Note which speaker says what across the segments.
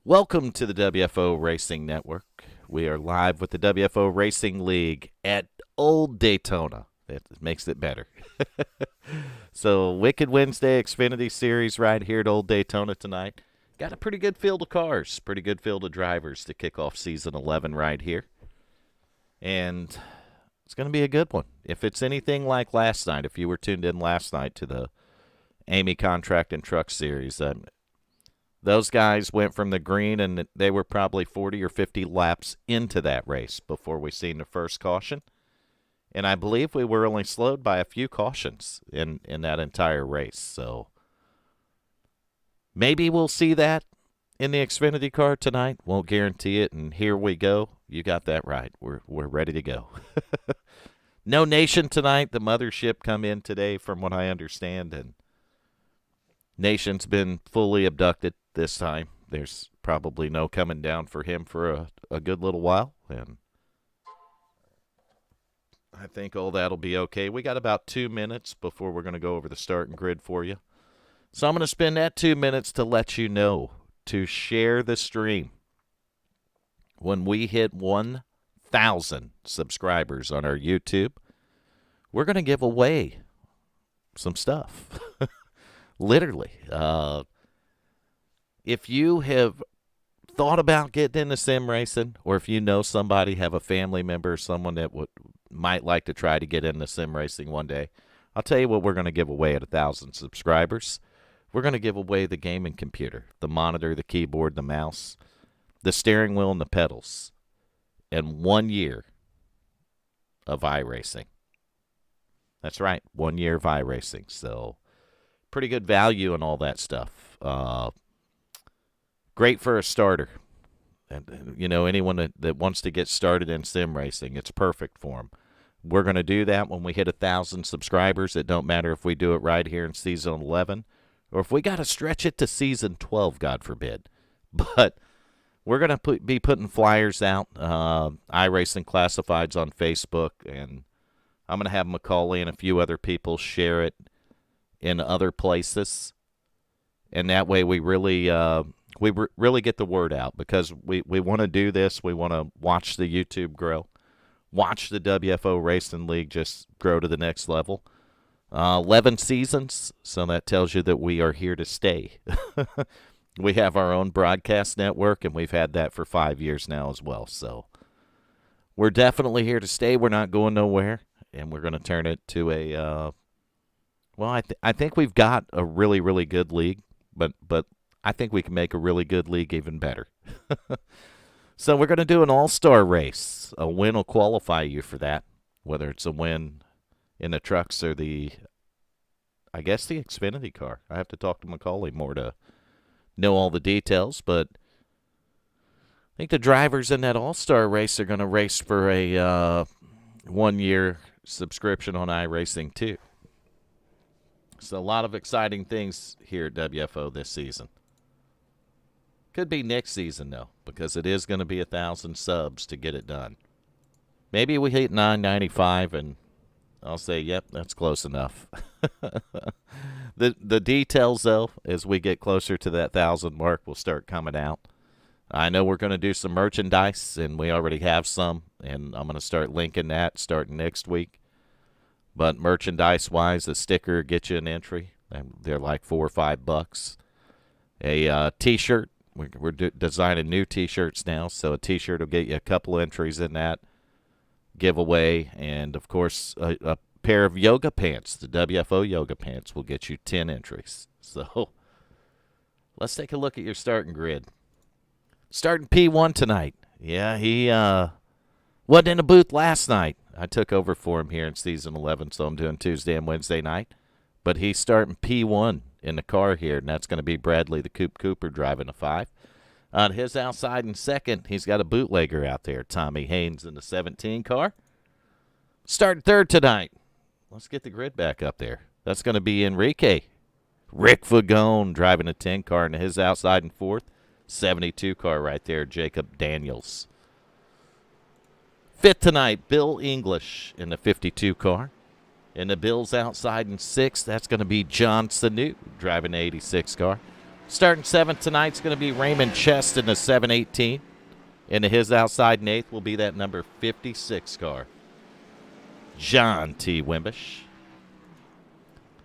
Speaker 1: Welcome to the WFO Racing Network. We are live with the WFO Racing League at Old Daytona. That makes it better. So, Wicked Wednesday Xfinity Series right here at Old Daytona tonight. Got a pretty good field of cars, pretty good field of drivers to kick off Season 11 right here. And it's going to be a good one. If it's anything like last night, if you were tuned in last night to the Amy Contract and Truck Series, those guys went from the green, and they were probably 40 or 50 laps into that race before we seen the first caution. And I believe we were only slowed by a few cautions in that entire race. So maybe we'll see that in the Xfinity car tonight. Won't guarantee it, and here we go. You got that right. We're ready to go. No Nation tonight. The mothership come in today from what I understand, and Nation's been fully abducted this time. There's probably no coming down for him for a good little while, and I think all that'll be okay. We got about 2 minutes before we're going to go over the starting grid for you. So I'm going to spend that 2 minutes to let you know to share the stream. When we hit 1,000 subscribers on our YouTube, we're going to give away some stuff. Literally. If you have thought about getting into sim racing, or if you know somebody, have a family member, someone that might like to try to get into sim racing one day, I'll tell you what we're going to give away at 1,000 subscribers. We're going to give away the gaming computer, the monitor, the keyboard, the mouse, the steering wheel, and the pedals, and 1 year of iRacing. That's right, 1 year of iRacing. So pretty good value and all that stuff. Great for a starter. And, you know, anyone that wants to get started in sim racing, it's perfect for them. We're going to do that when we hit 1,000 subscribers. It don't matter if we do it right here in Season 11 or if we got to stretch it to Season 12, God forbid. But we're going to be putting flyers out, iRacing Classifieds on Facebook, and I'm going to have Macaulay and a few other people share it in other places. And that way we really really get the word out, because we want to do this. We want to watch the YouTube grow, watch the WFO Racing League just grow to the next level. 11 seasons, so that tells you that we are here to stay. We have our own broadcast network, and we've had that for 5 years now as well. So we're definitely here to stay. We're not going nowhere, and we're going to turn it to a well, I think we've got a really, really good league, but I think we can make a really good league even better. So we're going to do an all-star race. A win will qualify you for that, whether it's a win in the trucks or the Xfinity car. I have to talk to Macaulay more to know all the details, but I think the drivers in that all-star race are going to race for a 1 year subscription on iRacing too. So a lot of exciting things here at WFO this season. Could be next season, though, because it is going to be 1,000 subs to get it done. Maybe we hit 995, and I'll say, yep, that's close enough. The details, though, as we get closer to that 1,000 mark, will start coming out. I know we're going to do some merchandise, and we already have some, and I'm going to start linking that starting next week. But merchandise-wise, a sticker gets you an entry. They're like $4 or $5. A T-shirt. We're designing new T-shirts now, so a T-shirt will get you a couple entries in that giveaway. And, of course, a pair of yoga pants. The WFO yoga pants will get you 10 entries. So let's take a look at your starting grid. Starting P1 tonight. Yeah, he wasn't in the booth last night. I took over for him here in Season 11, so I'm doing Tuesday and Wednesday night. But he's starting P1 in the car here, and that's going to be Bradley the Coop Cooper driving a 5. On his outside in second, he's got a bootlegger out there, Tommy Haynes in the 17 car. Starting third tonight. Let's get the grid back up there. That's going to be Enrique. Rick Fagone driving a 10 car, and his outside in fourth. 72 car right there, Jacob Daniels. Fifth tonight, Bill English in the 52 car. In the Bills outside in sixth, that's going to be John Sanu driving the 86 car. Starting 7th tonight's going to be Raymond Chest in the 718. And his outside in 8th will be that number 56 car, John T. Wimbish.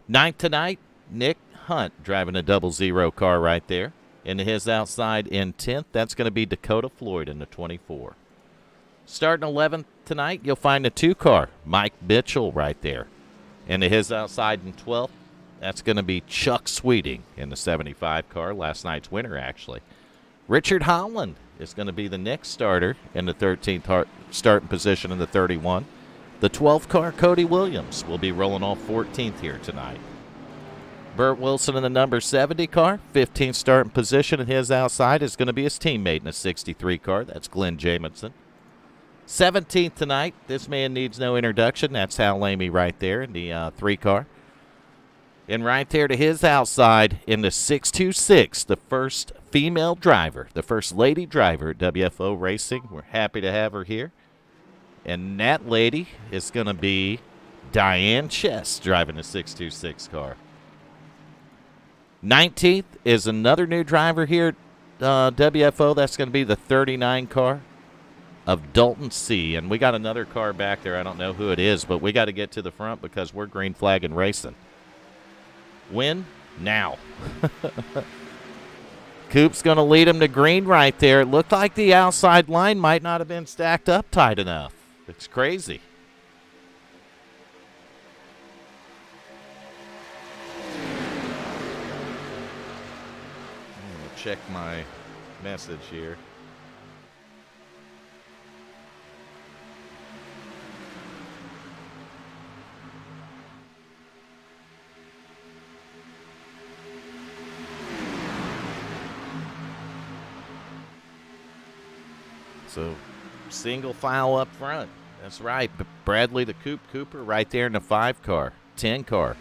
Speaker 1: 9th tonight, Nick Hunt driving a 00 car right there. And his outside in 10th, that's going to be Dakota Floyd in the 24. Starting 11th tonight, you'll find a 2 car, Mike Mitchell right there. And his outside in 12th, that's going to be Chuck Sweeting in the 75 car, last night's winner actually. Richard Holland is going to be the next starter in the 13th starting position in the 31. The 12th car, Cody Williams, will be rolling off 14th here tonight. Burt Wilson in the number 70 car, 15th starting position, and his outside is going to be his teammate in the 63 car. That's Glenn Jamison. 17th tonight, this man needs no introduction. That's Hal Lamy right there in the 3 car. And right there to his outside in the 626, the first female driver, the first lady driver at WFO Racing. We're happy to have her here. And that lady is going to be Diane Chess driving the 626 car. 19th is another new driver here at WFO. That's going to be the 39 car of Dalton C. And we got another car back there. I don't know who it is, but we got to get to the front because we're green flag and racing. Win now. Coop's going to lead him to green right there. It looked like the outside line might not have been stacked up tight enough. It's crazy. I'm going to check my message here. So, single file up front. That's right. Bradley the Coop Cooper right there in the 5 car, 10 car.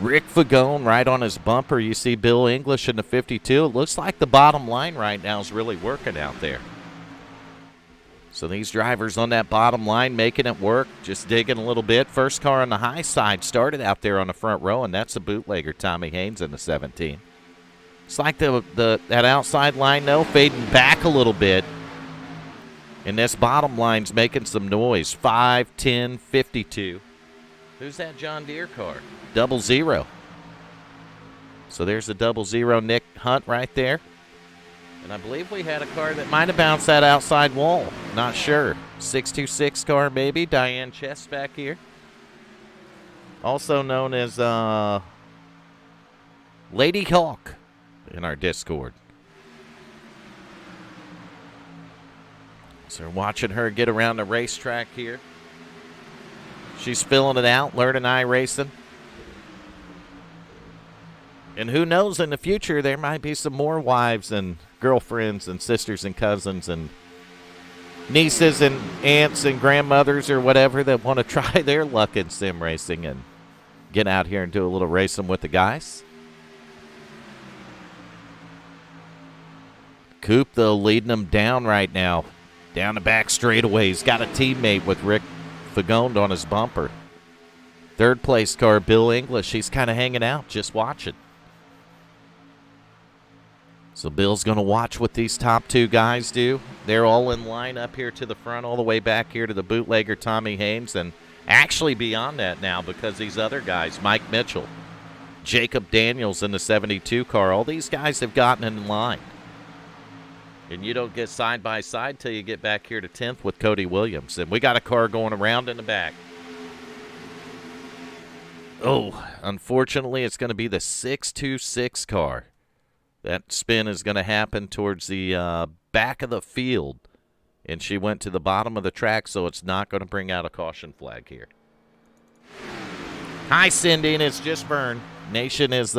Speaker 1: Rick Fagone right on his bumper. You see Bill English in the 52. It looks like the bottom line right now is really working out there. So these drivers on that bottom line making it work, just digging a little bit. First car on the high side started out there on the front row, and that's a bootlegger, Tommy Haynes in the 17. It's like that outside line, though, fading back a little bit. And this bottom line's making some noise. 5, 10, 52. Who's that John Deere car? 00. So there's the 00 Nick Hunt right there. And I believe we had a car that might have bounced that outside wall. Not sure. 626 car maybe. Diane Chess back here. Also known as Lady Hawk in our Discord. So we're watching her get around the racetrack here. She's filling it out, learning iRacing. And who knows, in the future, there might be some more wives and girlfriends and sisters and cousins and nieces and aunts and grandmothers or whatever that want to try their luck in sim racing and get out here and do a little racing with the guys. Coop, though, leading them down right now. Down the back straightaway. He's got a teammate with Rick Fagone on his bumper. 3rd place car, Bill English. He's kind of hanging out, just watching. So Bill's going to watch what these top 2 guys do. They're all in line up here to the front, all the way back here to the bootlegger Tommy Haynes, and actually beyond that now because these other guys, Mike Mitchell, Jacob Daniels in the 72 car, all these guys have gotten in line. And you don't get side by side till you get back here to 10th with Cody Williams. And we got a car going around in the back. Oh, unfortunately, it's going to be the 626 car. That spin is going to happen towards the back of the field. And she went to the bottom of the track, so it's not going to bring out a caution flag here. Hi, Cindy, and it's just Vern. Nation is,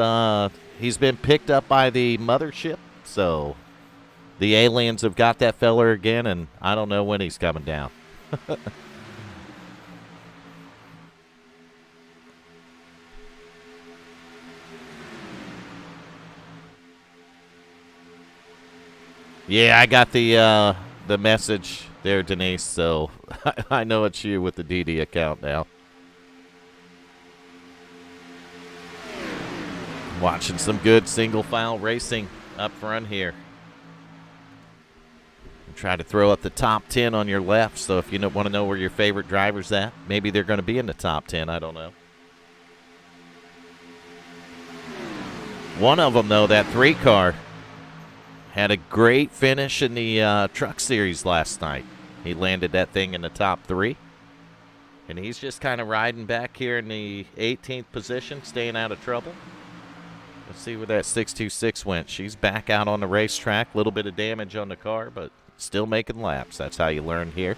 Speaker 1: he's been picked up by the mothership, so the aliens have got that feller again, and I don't know when he's coming down. Yeah, I got the message there, Denise, so I know it's you with the DD account now. Watching some good single file racing up front here. Try to throw up the top 10 on your left, so if you want to know where your favorite driver's at, maybe they're going to be in the top 10, I don't know. One of them, though, that 3 car, had a great finish in the Truck Series last night. He landed that thing in the top 3, and he's just kind of riding back here in the 18th position, staying out of trouble. Let's see where that 626 went. She's back out on the racetrack, a little bit of damage on the car, but still making laps. That's how you learn here.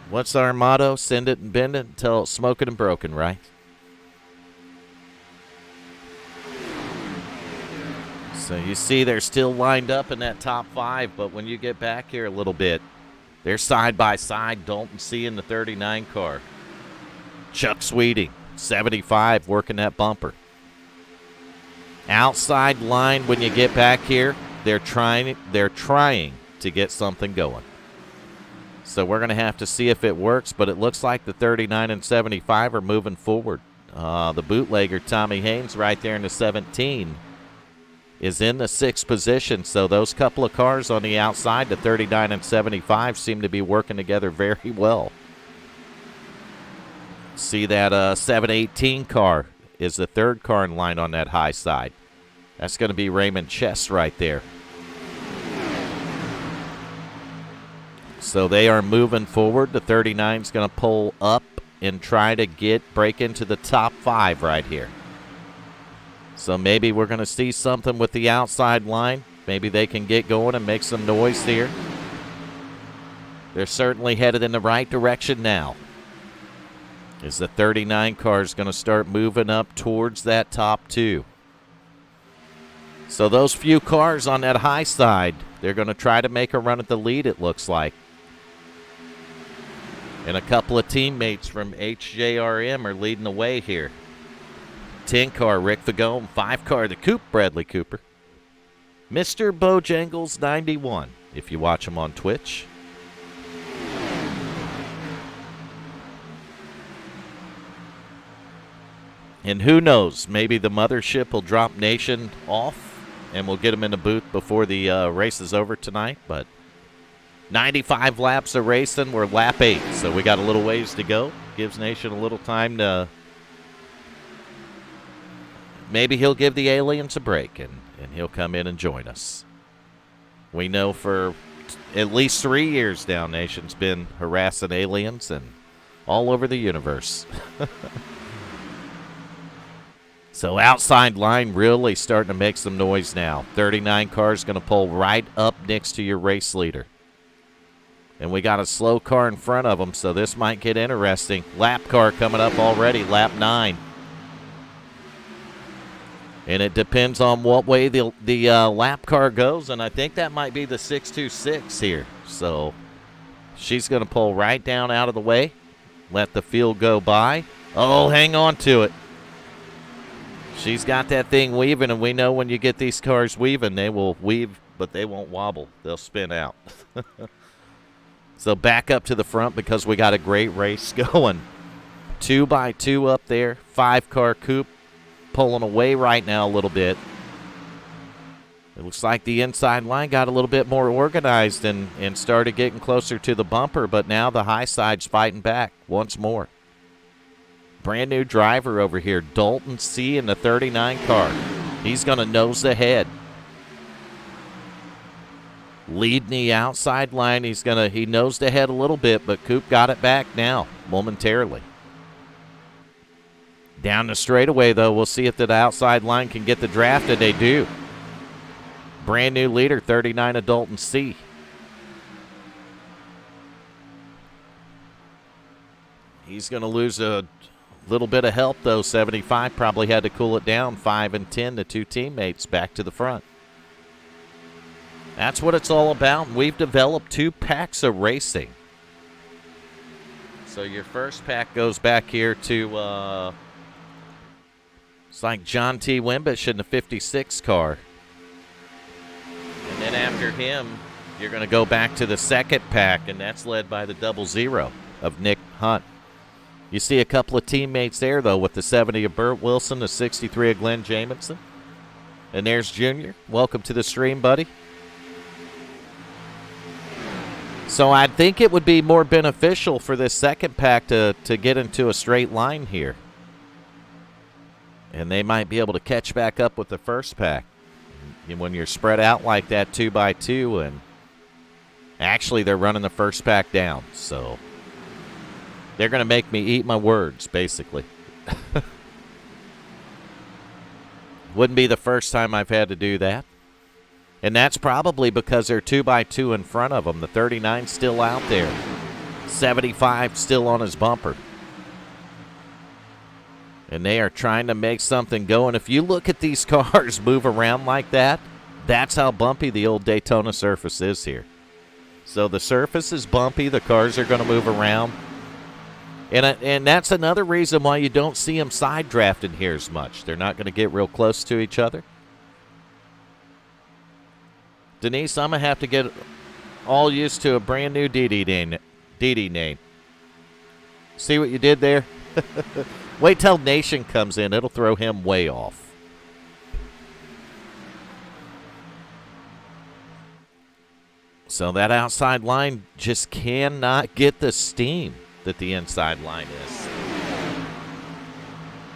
Speaker 1: What's our motto? Send it and bend it until it's smoking and broken, right? So you see they're still lined up in that top 5, but when you get back here a little bit, they're side by side. Dalton C in the 39 car. Chuck Sweeting, 75, working that bumper. Outside line when you get back here, they're trying to get something going. So we're going to have to see if it works, but it looks like the 39 and 75 are moving forward. The bootlegger, Tommy Haynes, right there in the 17, is in the 6th position. So those couple of cars on the outside, the 39 and 75, seem to be working together very well. See that 718 car is the 3rd car in line on that high side. That's going to be Raymond Chess right there. So they are moving forward. The 39 is going to pull up and try to break into the top 5 right here. So maybe we're going to see something with the outside line. Maybe they can get going and make some noise here. They're certainly headed in the right direction now. As the 39 car is going to start moving up towards that top 2. So those few cars on that high side, they're going to try to make a run at the lead, it looks like. And a couple of teammates from HJRM are leading the way here. 10 car, Rick Fagone. 5 car, the Coop, Bradley Cooper. Mr. Bojangles 91, if you watch him on Twitch. And who knows, maybe the mothership will drop Nation off and we'll get them in the booth before the race is over tonight. But 95 laps of racing. We're lap 8, so we got a little ways to go. Gives Nation a little time to... Maybe he'll give the aliens a break, and he'll come in and join us. We know for at least 3 years now, Nation's been harassing aliens and all over the universe. So outside line really starting to make some noise now. 39 car's going to pull right up next to your race leader. And we got a slow car in front of them, so this might get interesting. Lap car coming up already, lap 9. And it depends on what way the lap car goes, and I think that might be the 626 here. So she's going to pull right down out of the way, let the field go by. Oh, hang on to it. She's got that thing weaving, and we know when you get these cars weaving, they will weave, but they won't wobble. They'll spin out. So back up to the front because we got a great race going. 2x2 up there, 5-car coupe pulling away right now a little bit. It looks like the inside line got a little bit more organized and started getting closer to the bumper, but now the high side's fighting back once more. Brand new driver over here, Dalton C in the 39 car. He's going to nose ahead. Leading the outside line, he nosed ahead a little bit, but Coop got it back now momentarily. Down the straightaway, though, we'll see if the outside line can get the draft, and they do. Brand new leader, 39 of Dalton C. He's going to lose a little bit of help, though. 75 probably had to cool it down. 5 and 10, the two teammates back to the front. That's what it's all about. We've developed 2 packs of racing. So your first pack goes back here to, it's like John T. Wimbish in the 56 car. And then after him, you're going to go back to the second pack, and that's led by the 00 of Nick Hunt. You see a couple of teammates there, though, with the 70 of Burt Wilson, the 63 of Glenn Jamison. And there's Junior. Welcome to the stream, buddy. So I think it would be more beneficial for this second pack to get into a straight line here. And they might be able to catch back up with the first pack. And when you're spread out like that 2x2, and actually they're running the first pack down. So they're going to make me eat my words, basically. Wouldn't be the first time I've had to do that. And that's probably because they're 2x2 in front of them. The 39's still out there. 75 still on his bumper. And they are trying to make something go. And if you look at these cars move around like that, that's how bumpy the old Daytona surface is here. So the surface is bumpy. The cars are going to move around. And that's another reason why you don't see them side drafting here as much. They're not going to get real close to each other. Denise, I'm going to have to get all used to a brand new DD name. See what you did there? Wait till Nation comes in. It'll throw him way off. So that outside line just cannot get the steam that the inside line is.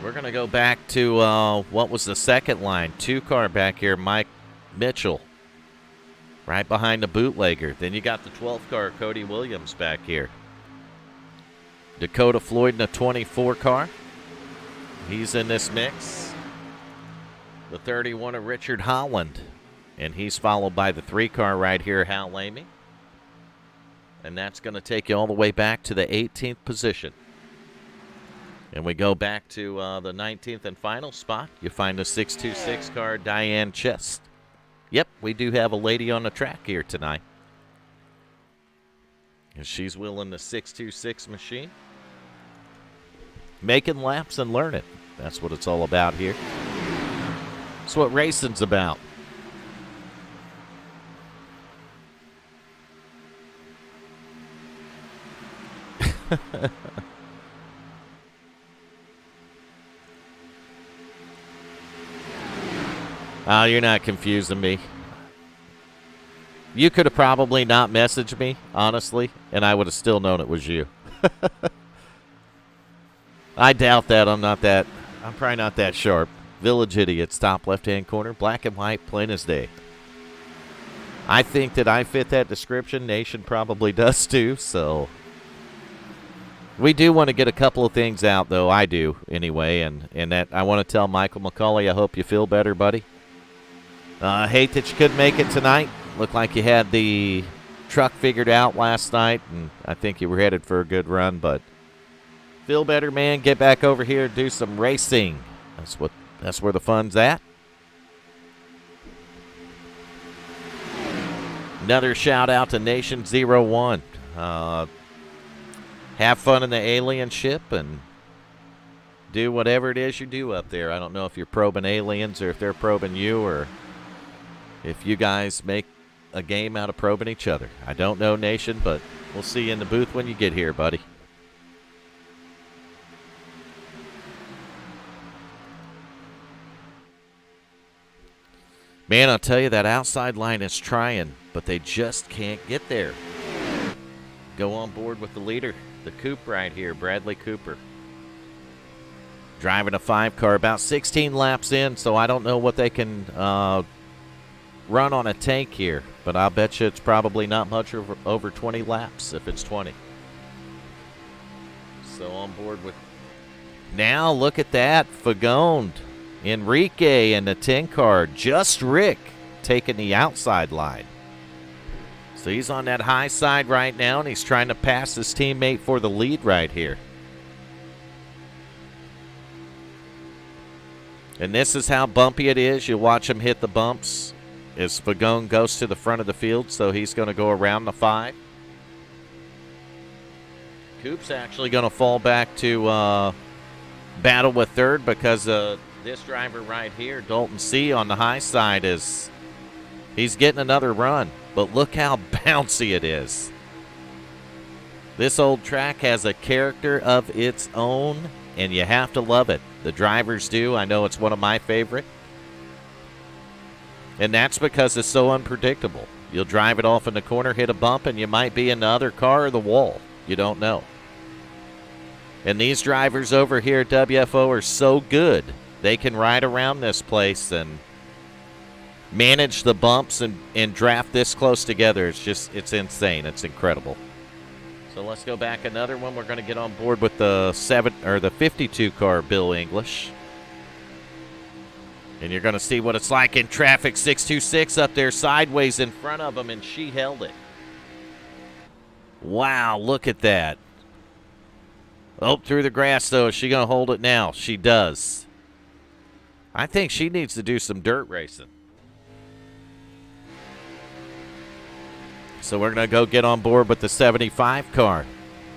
Speaker 1: We're going to go back to what was the second line. 2-car back here, Mike Mitchell. Right behind the bootlegger. Then you got the 12th car, Cody Williams, back here. Dakota Floyd in a 24 car. He's in this mix. The 31 of Richard Holland. And he's followed by the 3-car right here, Hal Lamy. And that's going to take you all the way back to the 18th position. And we go back to the 19th and final spot. You find the 626 car, Diane Chest. Yep, we do have a lady on the track here tonight. And she's wheeling the 626 machine. Making laps and learning. That's what it's all about here. That's what racing's about. Oh, you're not confusing me. You could have probably not messaged me, honestly, and I would have still known it was you. I doubt that. I'm probably not that sharp. Village Idiots, top left-hand corner, black and white, plain as day. I think that I fit that description. Nation probably does too, so we do want to get a couple of things out, though. I do, anyway, and that I want to tell Michael McCauley, I hope you feel better, buddy. Hate that you couldn't make it tonight. Looked like you had the truck figured out last night, and I think you were headed for a good run, but feel better, man. Get back over here and do some racing. That's where the fun's at. Another shout out to Nation 01. Have fun in the alien ship and do whatever it is you do up there. I don't know if you're probing aliens or if they're probing you, or if you guys make a game out of probing each other. I don't know, Nation, but we'll see you in the booth when you get here, buddy. Man, I'll tell you, that outside line is trying, but they just can't get there. Go on board with the leader, the Coop right here, Bradley Cooper. Driving a 5-car, about 16 laps in, so I don't know what they can run on a tank here, but I'll bet you it's probably not much over 20 laps if it's 20. So on board with... Now look at that, Fagone, Enrique and the 10-car, just Rick taking the outside line. So he's on that high side right now, and he's trying to pass his teammate for the lead right here. And this is how bumpy it is. You watch him hit the bumps as Fagone goes to the front of the field, so he's going to go around the 5. Coop's actually going to fall back to battle with third because this driver right here, Dalton C. on the high side, he's getting another run. But look how bouncy it is. This old track has a character of its own, and you have to love it. The drivers do. I know it's one of my favorite. And that's because it's so unpredictable. You'll drive it off in the corner, hit a bump, and you might be in the other car or the wall. You don't know. And these drivers over here at WFO are so good. They can ride around this place and manage the bumps and draft this close together. It's insane. It's incredible. So let's go back another one. We're going to get on board with the 52 car Bill English. And you're going to see what it's like in traffic. 626 up there sideways in front of him, and she held it. Wow, look at that. Oh, through the grass, though. Is she going to hold it now? She does. I think she needs to do some dirt racing. So we're going to go get on board with the 75 car.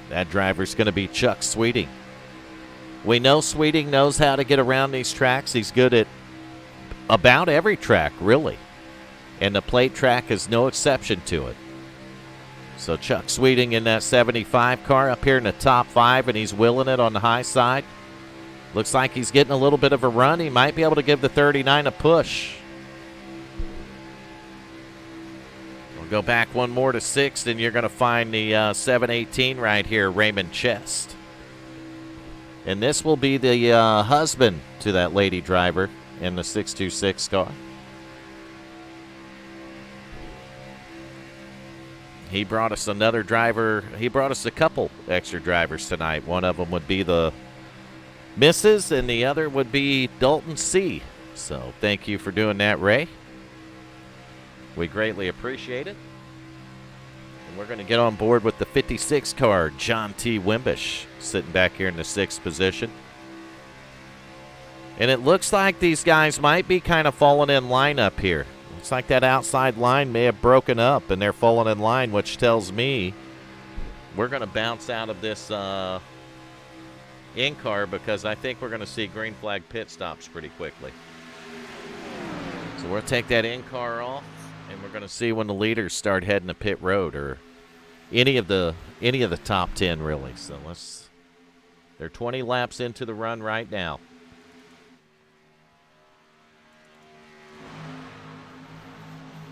Speaker 1: That driver's going to be Chuck Sweeting. We know Sweeting knows how to get around these tracks. He's good at about every track, really. And the plate track is no exception to it. So Chuck Sweeting in that 75 car up here in the top 5, and he's willing it on the high side. Looks like he's getting a little bit of a run. He might be able to give the 39 a push. We'll go back one more to 6th, and you're going to find the 718 right here, Raymond Chest. And this will be the husband to that lady driver in the 626 car. He brought us another driver. He brought us a couple extra drivers tonight. One of them would be the Mrs., and the other would be Dalton C. So thank you for doing that, Ray. We greatly appreciate it. And we're going to get on board with the 56 car, John T. Wimbish, sitting back here in the 6th position. And it looks like these guys might be kind of falling in line up here. Looks like that outside line may have broken up, and they're falling in line, which tells me we're going to bounce out of this in-car because I think we're going to see green flag pit stops pretty quickly. So we'll take that in-car off, and we're going to see when the leaders start heading to pit road, or any of the top 10 really. So they're 20 laps into the run right now.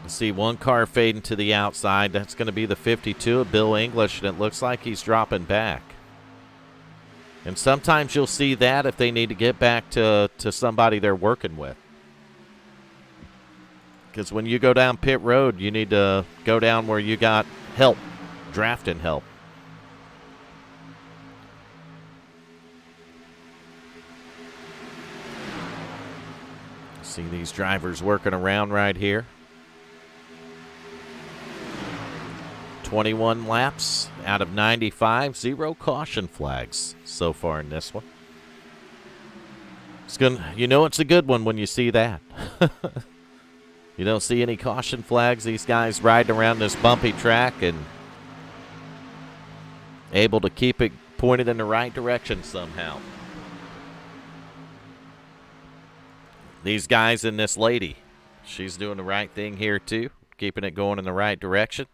Speaker 1: See one car fading to the outside. That's going to be the 52 of Bill English, and it looks like he's dropping back. And sometimes you'll see that if they need to get back to somebody they're working with. Because when you go down pit road, you need to go down where you got help, drafting help. See these drivers working around right here. 21 laps out of 95, 0 caution flags so far in this one. It's a good one when you see that. You don't see any caution flags. These guys riding around this bumpy track and able to keep it pointed in the right direction somehow. These guys and this lady, she's doing the right thing here too, keeping it going in the right direction.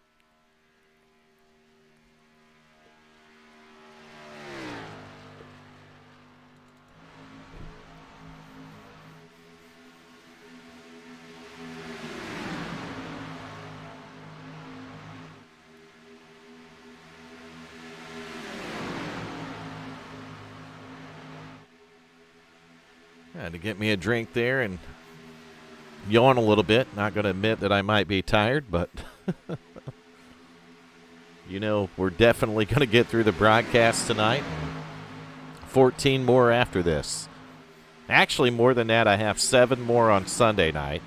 Speaker 1: Had to get me a drink there and yawn a little bit. Not going to admit that I might be tired, but we're definitely going to get through the broadcast tonight. 14 more after this. Actually, more than that. I have 7 more on Sunday night.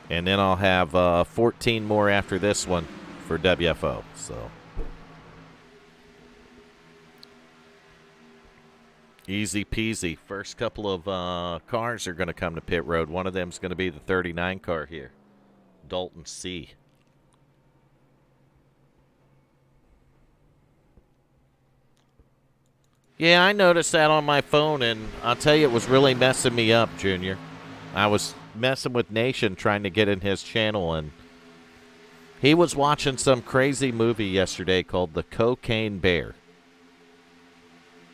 Speaker 1: And then I'll have 14 more after this one for WFO. So easy peasy. First couple of cars are going to come to pit road. One of them is going to be the 39 car here, Dalton C. Yeah, I noticed that on my phone, and I'll tell you, it was really messing me up, Junior. I was messing with Nation trying to get in his channel, and He was watching some crazy movie yesterday called The Cocaine Bear.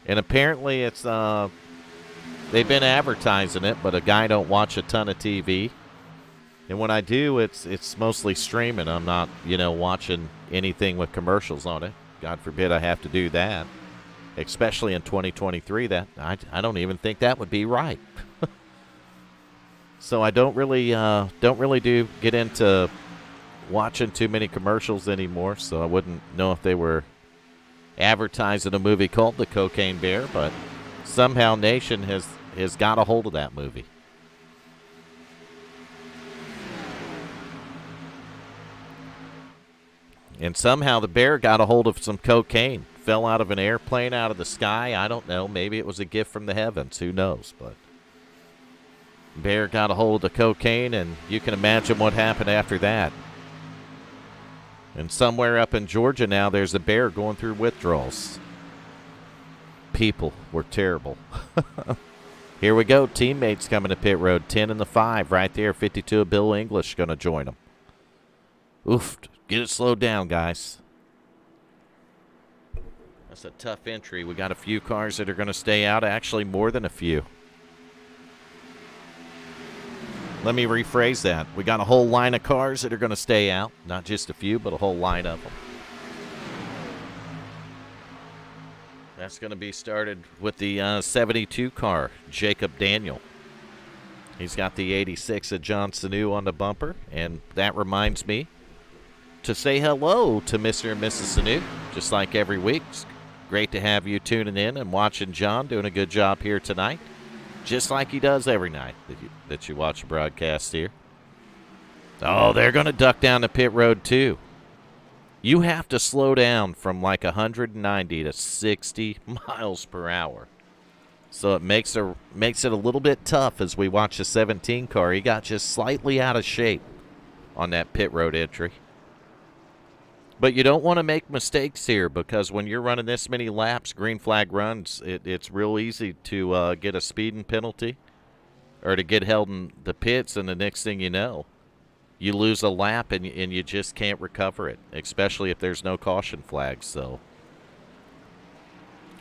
Speaker 1: And apparently it's they've been advertising it, but a guy don't watch a ton of TV. And when I do, it's mostly streaming. I'm not, watching anything with commercials on it. God forbid I have to do that. Especially in 2023, that I don't even think that would be right. So I don't really get into watching too many commercials anymore. So I wouldn't know if they were advertising a movie called The Cocaine Bear, but somehow Nation has got a hold of that movie. And somehow the bear got a hold of some cocaine. Fell out of an airplane out of the sky. I don't know. Maybe it was a gift from the heavens. Who knows? But bear got a hold of the cocaine, and you can imagine what happened after that. And somewhere up in Georgia now, there's a bear going through withdrawals. People were terrible. Here we go. Teammates coming to pit road. 10 and the 5 right there. 52 of Bill English going to join them. Oof. Get it slowed down, guys. That's a tough entry. We got a few cars that are going to stay out. Actually, more than a few. Let me rephrase that. We got a whole line of cars that are going to stay out. Not just a few, but a whole line of them. That's going to be started with the 72 car, Jacob Daniel. He's got the 86 of John Sanu on the bumper, and that reminds me to say hello to Mr. and Mrs. Sanu, just like every week. It's great to have you tuning in and watching John doing a good job here tonight, just like he does every night that you watch a broadcast here. Oh, they're going to duck down the pit road too. You have to slow down from like 190 to 60 miles per hour. So it makes it a little bit tough as we watch the 17 car. He got just slightly out of shape on that pit road entry. But you don't want to make mistakes here, because when you're running this many laps, green flag runs, it's real easy to get a speeding penalty or to get held in the pits, and the next thing you know, you lose a lap and you just can't recover it, especially if there's no caution flags. So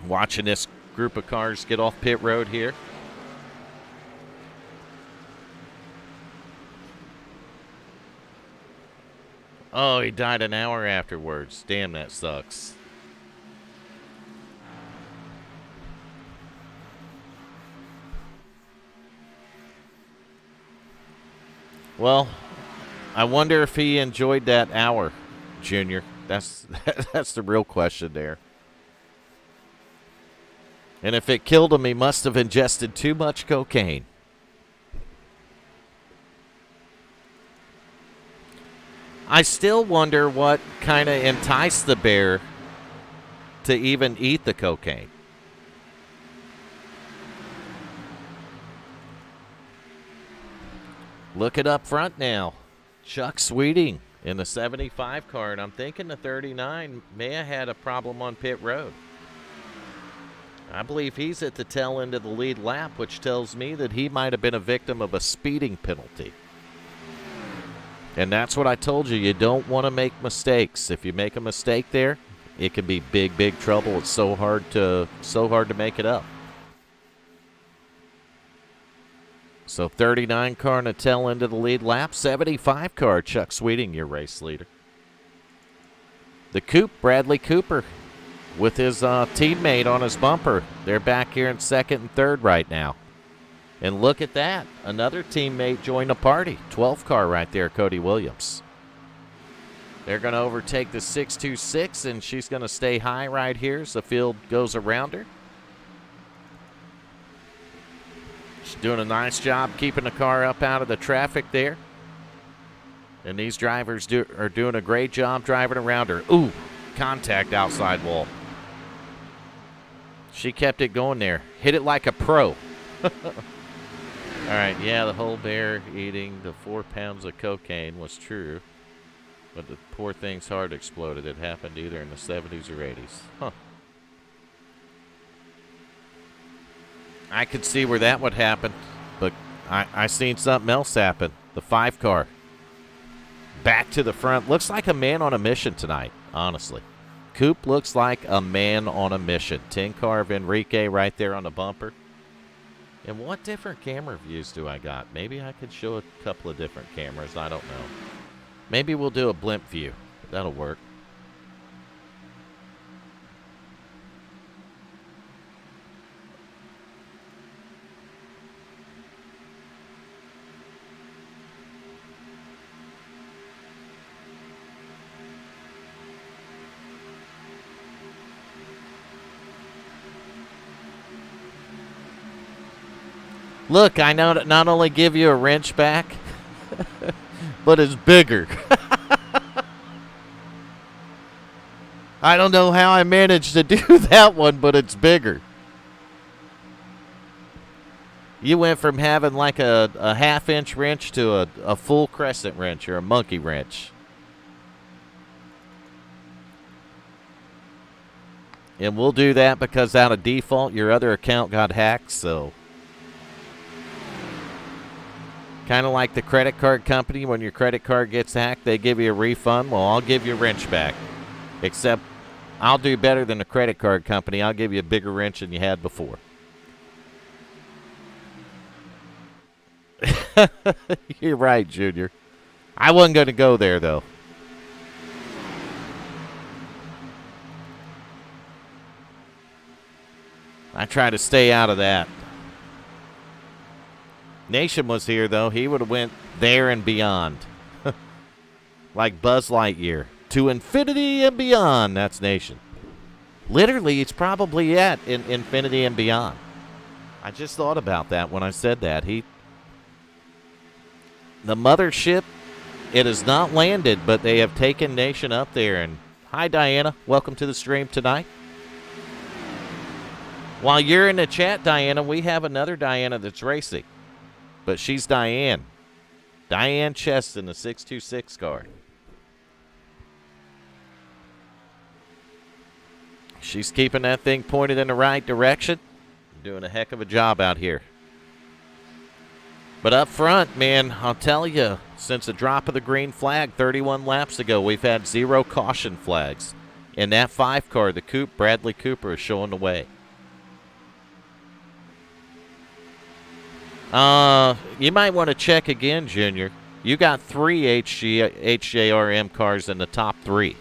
Speaker 1: watching this group of cars get off pit road here. Oh, he died an hour afterwards. Damn, that sucks. Well, I wonder if he enjoyed that hour, Junior. That's the real question there. And if it killed him, he must have ingested too much cocaine. I still wonder what kind of enticed the bear to even eat the cocaine. Look it up front now. Chuck Sweeting in the 75 car, and I'm thinking the 39 may have had a problem on pit road. I believe he's at the tail end of the lead lap, which tells me that he might have been a victim of a speeding penalty. And that's what I told you. You don't want to make mistakes. If you make a mistake there, it can be big, big trouble. It's so hard to make it up. So 39 car in the tail end of the lead lap. 75 car, Chuck Sweeting, your race leader. The Coupe, Bradley Cooper, with his teammate on his bumper. They're back here in second and third right now. And look at that. Another teammate joined the party. 12 car right there, Cody Williams. They're going to overtake the 626, and she's going to stay high right here as the field goes around her. She's doing a nice job keeping the car up out of the traffic there. And these drivers are doing a great job driving around her. Ooh, contact outside wall. She kept it going there. Hit it like a pro. All right, yeah, the whole bear eating the 4 pounds of cocaine was true. But the poor thing's heart exploded. It happened either in the 70s or 80s. Huh. I could see where that would happen, but I seen something else happen. The 5 car. Back to the front. Looks like a man on a mission tonight, honestly. Coop looks like a man on a mission. 10-car of Enrique right there on the bumper. And what different camera views do I got? Maybe I could show a couple of different cameras. I don't know. Maybe we'll do a blimp view. That'll work. Look, I not only give you a wrench back, but it's bigger. I don't know how I managed to do that one, but it's bigger. You went from having like a half-inch wrench to a full crescent wrench or a monkey wrench. And we'll do that because out of default, your other account got hacked, so... Kind of like the credit card company. When your credit card gets hacked, they give you a refund. Well, I'll give you a wrench back. Except I'll do better than the credit card company. I'll give you a bigger wrench than you had before. You're right, Junior. I wasn't going to go there, though. I try to stay out of that. Nation was here, though. He would have went there and beyond. Like Buzz Lightyear. To infinity and beyond. That's Nation. Literally, it's probably at in infinity and beyond. I just thought about that when I said that. The mothership, it has not landed, but they have taken Nation up there. And hi, Diana. Welcome to the stream tonight. While you're in the chat, Diana, we have another Diana that's racing. But she's Diane. Diane Cheston, the 626 car. She's keeping that thing pointed in the right direction. Doing a heck of a job out here. But up front, man, I'll tell you, since the drop of the green flag 31 laps ago, we've had 0 caution flags. In that 5 car, the Coupe, Bradley Cooper, is showing the way. You might want to check again, Junior. You got 3 HJRM cars in the top 3.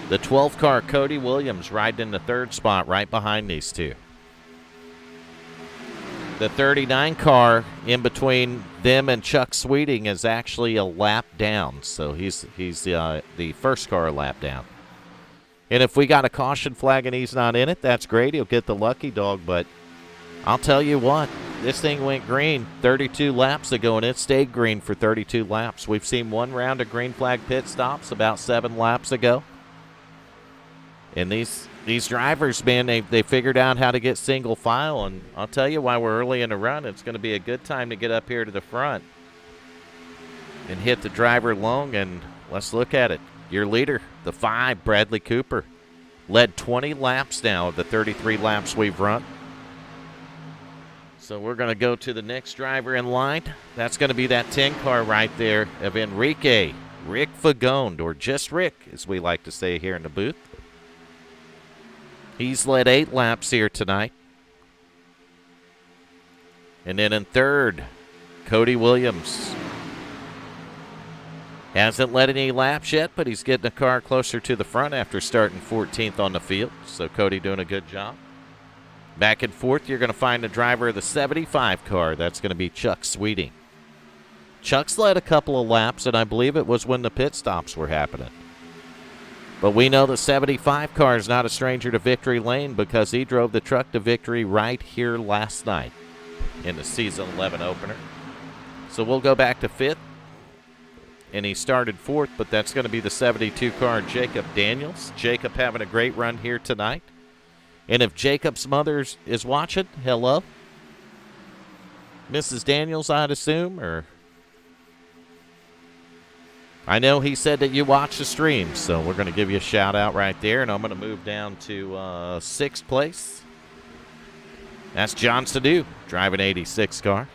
Speaker 1: The 12 car Cody Williams riding in the 3rd spot right behind these two. The 39 car in between them and Chuck Sweeting is actually a lap down, so he's the first car a lap down. And if we got a caution flag and he's not in it, that's great. He'll get the lucky dog, but I'll tell you what, this thing went green 32 laps ago, and it stayed green for 32 laps. We've seen 1 round of green flag pit stops about 7 laps ago. And these drivers, man, they figured out how to get single file, and I'll tell you why we're early in the run. It's going to be a good time to get up here to the front and hit the driver long, and let's look at it. Your leader, the 5, Bradley Cooper, led 20 laps now of the 33 laps we've run. So we're going to go to the next driver in line. That's going to be that 10 car right there of Enrique, Rick Fagone, or just Rick, as we like to say here in the booth. He's led 8 laps here tonight. And then in 3rd, Cody Williams. Hasn't led any laps yet, but he's getting the car closer to the front after starting 14th on the field. So Cody doing a good job. Back and forth, you're going to find the driver of the 75 car. That's going to be Chuck Sweeting. Chuck's led a couple of laps, and I believe it was when the pit stops were happening. But we know the 75 car is not a stranger to victory lane because he drove the truck to victory right here last night in the season 11 opener. So we'll go back to 5th. And he started 4th, but that's going to be the 72 car, Jacob Daniels. Jacob having a great run here tonight. And if Jacob's mother is watching, hello. Mrs. Daniels, I'd assume, or... I know he said that you watch the stream, so we're going to give you a shout-out right there, and I'm going to move down to 6th place. That's John Sadu, driving 86 car.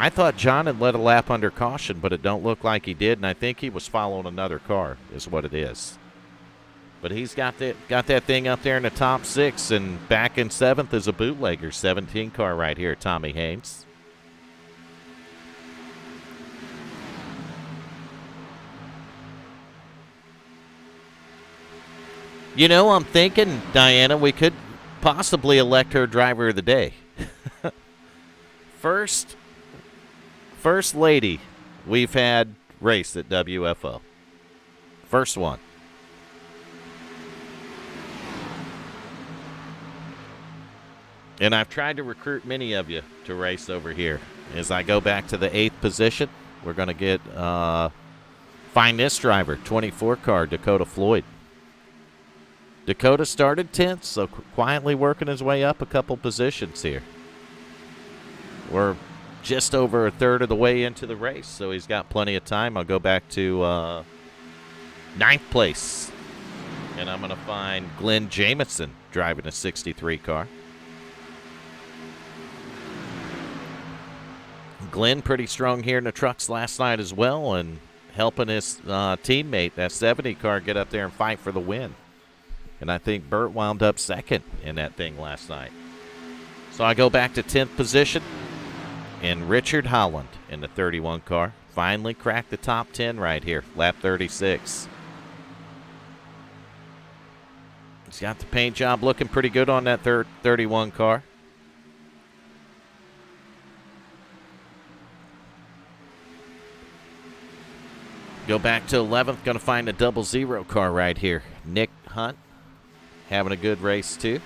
Speaker 1: I thought John had led a lap under caution, but it don't look like he did, and I think he was following another car is what it is. But he's got that thing up there in the top 6, and back in 7th is a bootlegger 17 car right here, Tommy Haynes. You know, I'm thinking, Diana, we could possibly elect her driver of the day. First lady we've had race at WFO. First one. And I've tried to recruit many of you to race over here. As I go back to the 8th position, we're going to get find this driver, 24 car, Dakota Floyd. Dakota started 10th, so quietly working his way up a couple positions here. We're just over a third of the way into the race, so he's got plenty of time. I'll go back to 9th place, and I'm going to find Glenn Jamison driving a 63 car. Glenn pretty strong here in the trucks last night as well, and helping his teammate, that 70 car, get up there and fight for the win. And I think Burt wound up second in that thing last night. So I go back to 10th position, and Richard Holland in the 31 car finally cracked the top 10 right here, lap 36. He's got the paint job looking pretty good on that 31 car. Go back to 11th, going to find a 00 car right here. Nick Hunt having a good race too.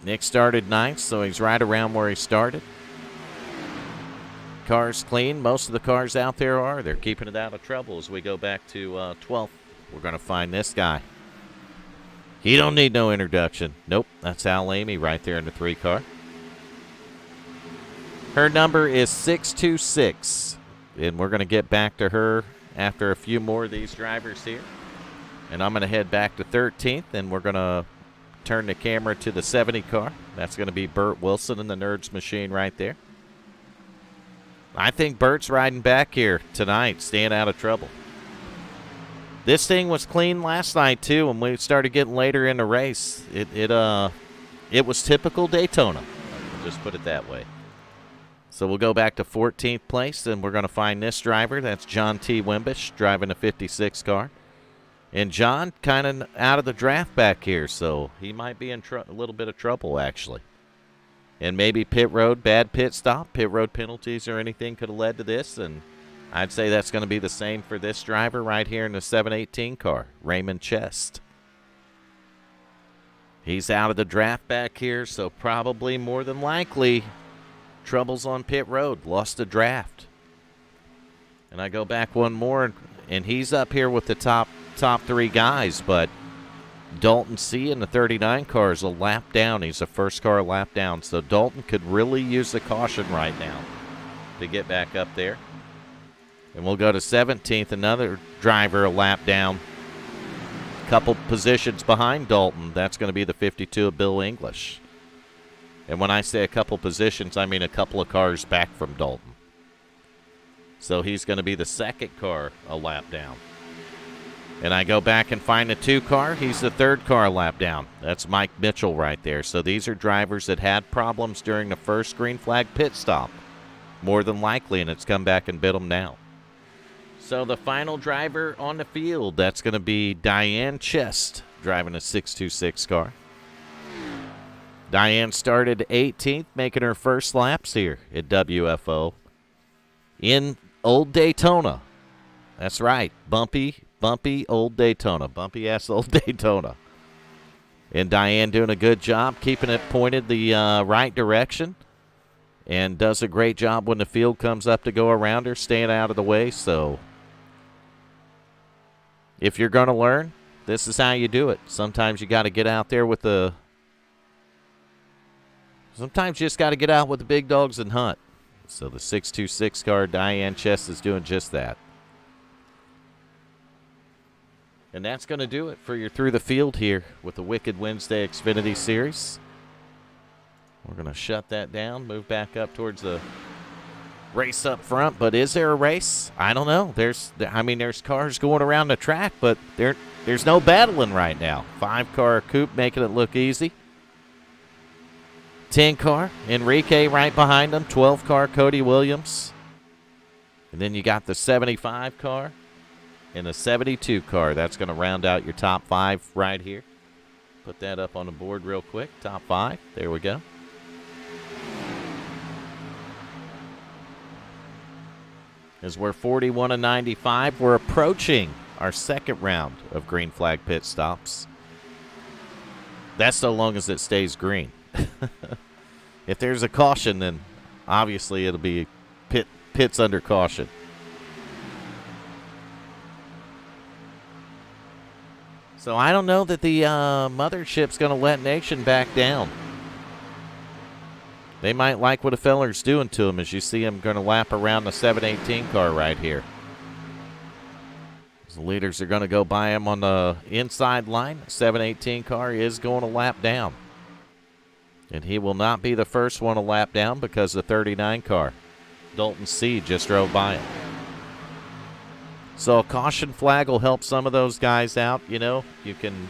Speaker 1: Nick started 9th, so he's right around where he started. Car's clean. Most of the cars out there are. They're keeping it out of trouble. As we go back to 12th, we're going to find this guy. He don't need no introduction. Nope, that's Al Amy right there in the 3 car. Her number is 626, and we're going to get back to her after a few more of these drivers here. And I'm going to head back to 13th, and we're going to turn the camera to the 70 car. That's going to be Burt Wilson in the Nerds machine right there. I think Burt's riding back here tonight, staying out of trouble. This thing was clean last night, too, when we started getting later in the race. It was typical Daytona. I'll just put it that way. So we'll go back to 14th place, and we're going to find this driver. That's John T. Wimbish driving a 56 car. And John kind of out of the draft back here, so he might be in a little bit of trouble, actually. And maybe pit road, bad pit stop, pit road penalties or anything could have led to this. And I'd say that's going to be the same for this driver right here in the 718 car, Raymond Chest. He's out of the draft back here, so probably more than likely troubles on pit road, lost the draft. And I go back one more, and he's up here with the top 3 guys, but Dalton C in the 39 car is a lap down. He's a first car lap down, so Dalton could really use the caution right now to get back up there. And we'll go to 17th, another driver a lap down, couple positions behind Dalton. That's going to be the 52 of Bill English. And when I say a couple positions, I mean a couple of cars back from Dalton. So he's going to be the second car a lap down. And I go back and find the 2 car. He's the 3rd car lap down. That's Mike Mitchell right there. So these are drivers that had problems during the first green flag pit stop, more than likely, and it's come back and bit them now. So the final driver on the field, that's going to be Diane Chest driving a 626 car. Diane started 18th, making her first laps here at WFO in Old Daytona. That's right, bumpy Old Daytona, bumpy-ass Old Daytona. And Diane doing a good job, keeping it pointed the right direction, and does a great job when the field comes up to go around her, staying out of the way. So if you're going to learn, this is how you do it. Sometimes you got to get out there with the Sometimes you just got to get out with the big dogs and hunt. So the 626 car, Diane Chest, is doing just that. And that's going to do it for your Through the Field here with the Wicked Wednesday Xfinity Series. We're going to shut that down, move back up towards the race up front. But is there a race? I don't know. There's cars going around the track, but there's no battling right now. 5-car coupe making it look easy. 10-car, Enrique right behind him. 12-car, Cody Williams. And then you got the 75 car and the 72 car. That's going to round out your top 5 right here. Put that up on the board real quick. Top 5. There we go. As we're 41-95, we're approaching our second round of green flag pit stops. That's so long as it stays green. If there's a caution, then obviously it'll be pits under caution. So I don't know that the mothership's going to let Nation back down. They might like what a feller's doing to him, as you see him going to lap around the 718 car right here. The leaders are going to go by him on the inside line. 718 car is going to lap down. And he will not be the first one to lap down because the 39 car, Dalton C, just drove by him. So a caution flag will help some of those guys out. You know, you can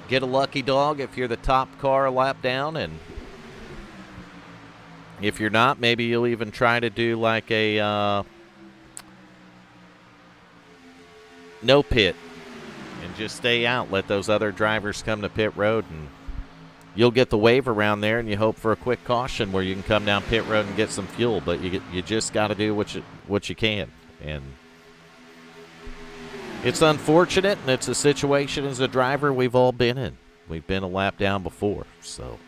Speaker 1: get a lucky dog if you're the top car a lap down, and if you're not, maybe you'll even try to do like a no pit and just stay out. Let those other drivers come to pit road, and you'll get the wave around there, and you hope for a quick caution where you can come down pit road and get some fuel. But you just got to do what you can. And it's unfortunate, and it's a situation as a driver we've all been in. We've been a lap down before, so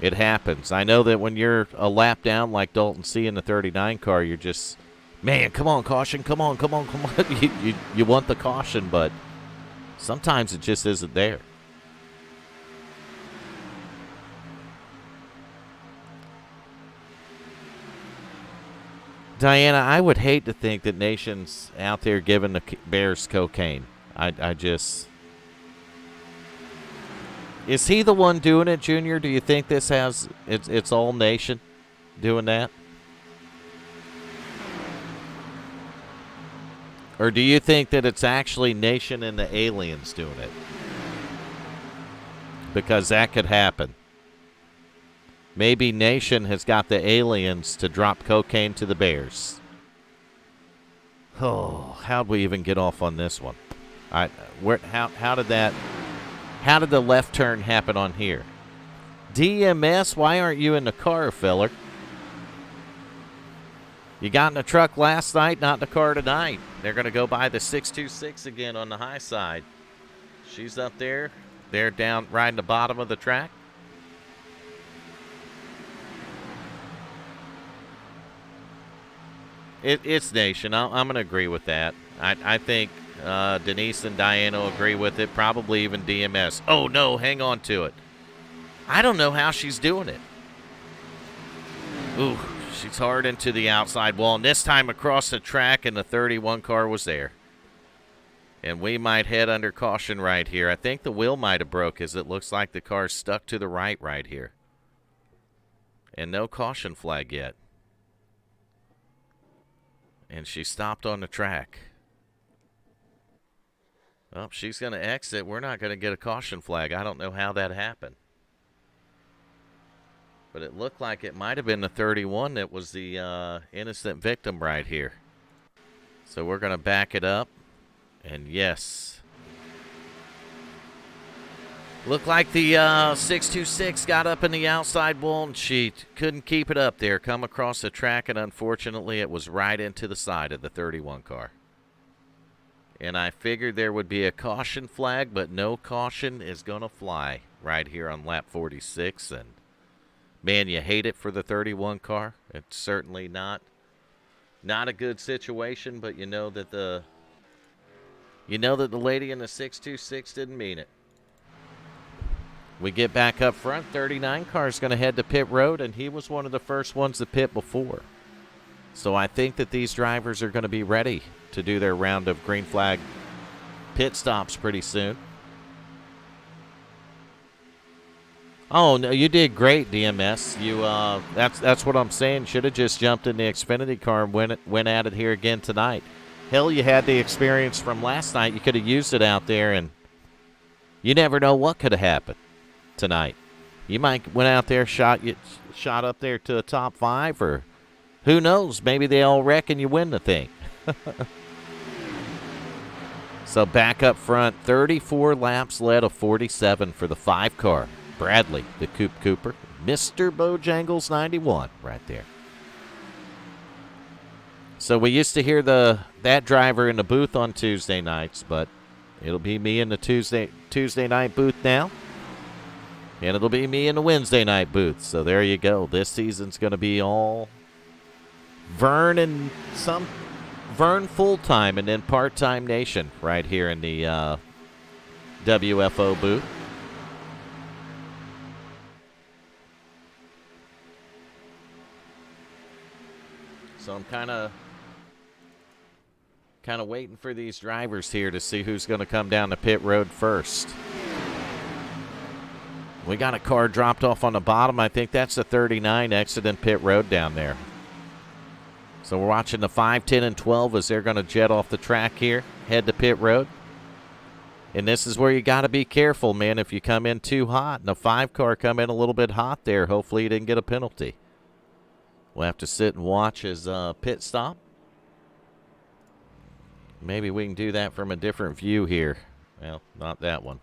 Speaker 1: it happens. I know that when you're a lap down like Dalton C in the 39 car, you're just, man, come on, caution, come on. You want the caution, but sometimes it just isn't there. Diana, I would hate to think that Nation's out there giving the Bears cocaine. I just... Is he the one doing it, Junior? Do you think this has... It's all Nation doing that? Or do you think that it's actually Nation and the aliens doing it? Because that could happen. Maybe Nation has got the aliens to drop cocaine to the Bears. Oh, how'd we even get off on this one? How did the left turn happen on here? DMS, why aren't you in the car, feller? You got in the truck last night, not in the car tonight. They're going to go by the 626 again on the high side. She's up there. They're down right in the bottom of the track. It's Nation. I'm going to agree with that. I think Denise and Diana will agree with it, probably even DMS. Oh, no, hang on to it. I don't know how she's doing it. Ooh, she's hard into the outside wall, and this time across the track, and the 31 car was there. And we might head under caution right here. I think the wheel might have broke, as it looks like the car's stuck to the right here. And no caution flag yet. And she stopped on the track. Well, she's going to exit. We're not going to get a caution flag. I don't know how that happened. But it looked like it might have been the 31 that was the innocent victim right here. So we're going to back it up. And yes. Looked like the 626 got up in the outside wall, and she couldn't keep it up there. Come across the track, and unfortunately it was right into the side of the 31 car. And I figured there would be a caution flag, but no caution is going to fly right here on lap 46. And, man, you hate it for the 31 car. It's certainly not a good situation, but you know that the lady in the 626 didn't mean it. We get back up front. 39 car is going to head to pit road, and he was one of the first ones to pit before. So I think that these drivers are going to be ready to do their round of green flag pit stops pretty soon. Oh no, you did great, DMS. You that's what I'm saying. Should have just jumped in the Xfinity car and went at it here again tonight. Hell, you had the experience from last night. You could have used it out there, and you never know what could have happened tonight. You might went out there, shot up there to a top 5, or who knows? Maybe they all wreck and you win the thing. So back up front, 34 laps led of 47 for the 5 car. Bradley, the Coupe Cooper, Mr. Bojangles 91 right there. So we used to hear that driver in the booth on Tuesday nights, but it'll be me in the Tuesday night booth now. And it'll be me in the Wednesday night booth. So there you go. This season's going to be all Vern full-time and then part-time Nation right here in the WFO booth. So I'm kind of waiting for these drivers here to see who's going to come down the pit road first. We got a car dropped off on the bottom. I think that's the 39 exiting pit road down there. So we're watching the 5, 10, and 12 as they're going to jet off the track here, head to pit road. And this is where you got to be careful, man. If you come in too hot and a 5 car come in a little bit hot there, hopefully you didn't get a penalty. We'll have to sit and watch his pit stop. Maybe we can do that from a different view here. Well, not that one.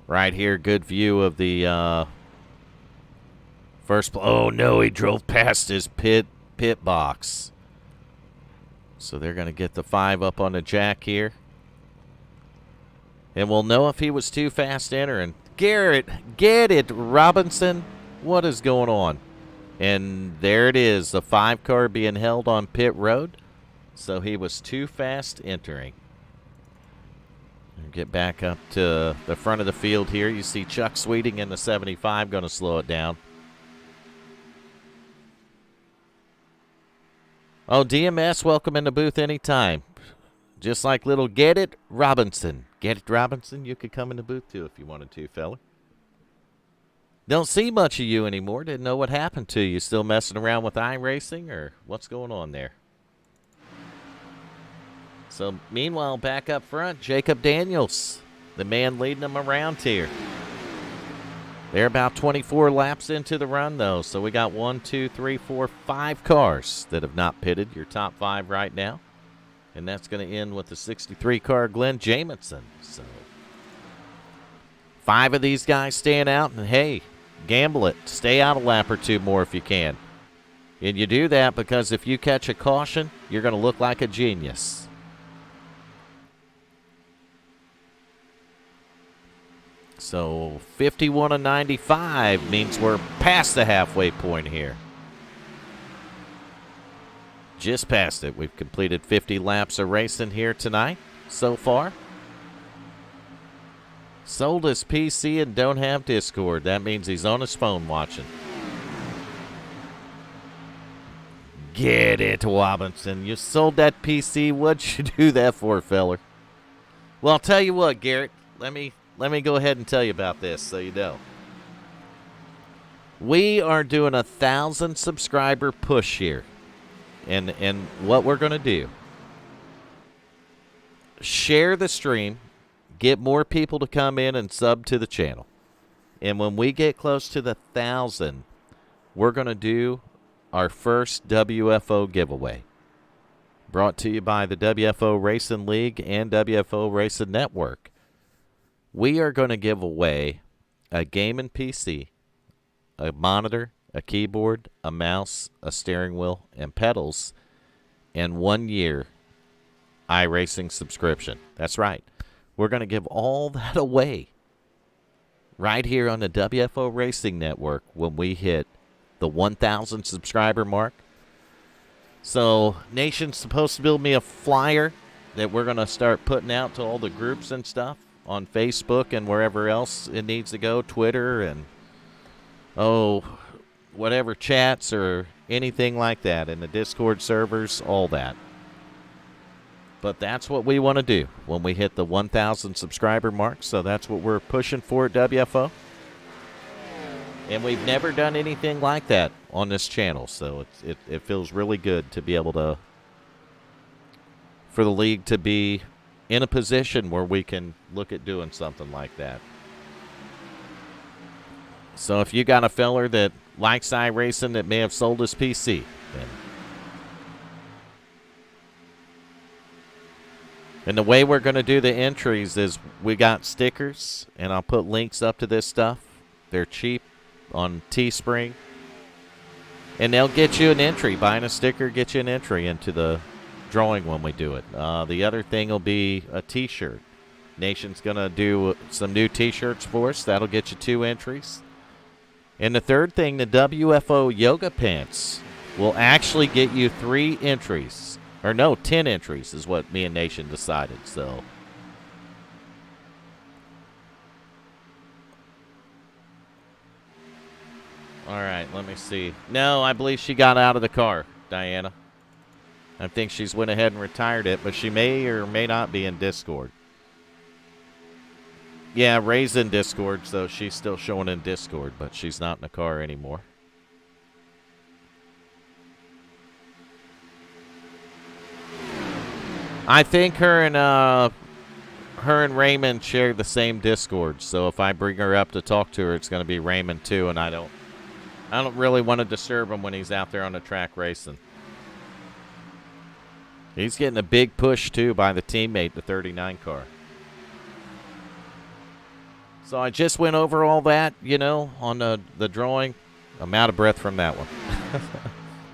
Speaker 1: Right here, good view of the first. Oh, no, he drove past his pit box. So they're going to get the 5 up on the jack here. And we'll know if he was too fast entering. Garrett, get it, Robinson. What is going on? And there it is, the 5 car being held on pit road. So he was too fast entering. Get back up to the front of the field here. You see Chuck Sweeting in the 75 going to slow it down. Oh, DMS, welcome in the booth anytime. Just like little Get It Robinson. Get It Robinson, you could come in the booth too if you wanted to, fella. Don't see much of you anymore. Didn't know what happened to you. Still messing around with iRacing, or what's going on there? So, meanwhile, back up front, Jacob Daniels, the man leading them around here. They're about 24 laps into the run, though. So we got 1, 2, 3, 4, 5 cars that have not pitted. Your top 5 right now. And that's going to end with the 63 car Glenn Jamison. So 5 of these guys staying out, and hey, gamble it. Stay out a lap or 2 more if you can. And you do that because if you catch a caution, you're going to look like a genius. So 51 of 95 means we're past the halfway point here. Just past it. We've completed 50 laps of racing here tonight so far. Sold his PC and don't have Discord. That means he's on his phone watching. Get it, Robinson. You sold that PC. What'd you do that for, feller? Well, I'll tell you what, Garrett. Let me go ahead and tell you about this so you know. We are doing 1,000 subscriber push here. And what we're going to do, share the stream, get more people to come in and sub to the channel. And when we get close to the 1,000, we're going to do our first WFO giveaway. Brought to you by the WFO Racing League and WFO Racing Network. We are going to give away a gaming PC, a monitor, a keyboard, a mouse, a steering wheel, and pedals, and 1 year iRacing subscription. That's right. We're going to give all that away right here on the WFO Racing Network when we hit the 1,000 subscriber mark. So Nation's supposed to build me a flyer that we're going to start putting out to all the groups and stuff on Facebook and wherever else it needs to go, Twitter and, whatever chats or anything like that, in the Discord servers, all that. But that's what we want to do when we hit the 1,000 subscriber mark, so that's what we're pushing for at WFO. And we've never done anything like that on this channel, so it feels really good to be able to, for the league to be in a position where we can look at doing something like that. So if you got a feller that likes iRacing that may have sold his PC, then. And the way we're going to do the entries is we got stickers, and I'll put links up to this stuff. They're cheap on Teespring. And they'll get you an entry. Buying a sticker gets you an entry into the drawing when we do it. The other thing will be a T-shirt. Nation's going to do some new T-shirts for us. That'll get you 2 entries. And the third thing, the WFO yoga pants will actually get you 3 entries. Or no, 10 entries is what me and Nation decided. So, all right, let me see. No, I believe she got out of the car, Diana. I think she's went ahead and retired it, but she may or may not be in Discord. Yeah, Ray's in Discord, so she's still showing in Discord, but she's not in the car anymore. I think her and Raymond share the same Discord, so if I bring her up to talk to her, it's going to be Raymond too, and I don't really want to disturb him when he's out there on the track racing. He's getting a big push too by the teammate, the 39 car. So I just went over all that, on the drawing. I'm out of breath from that one.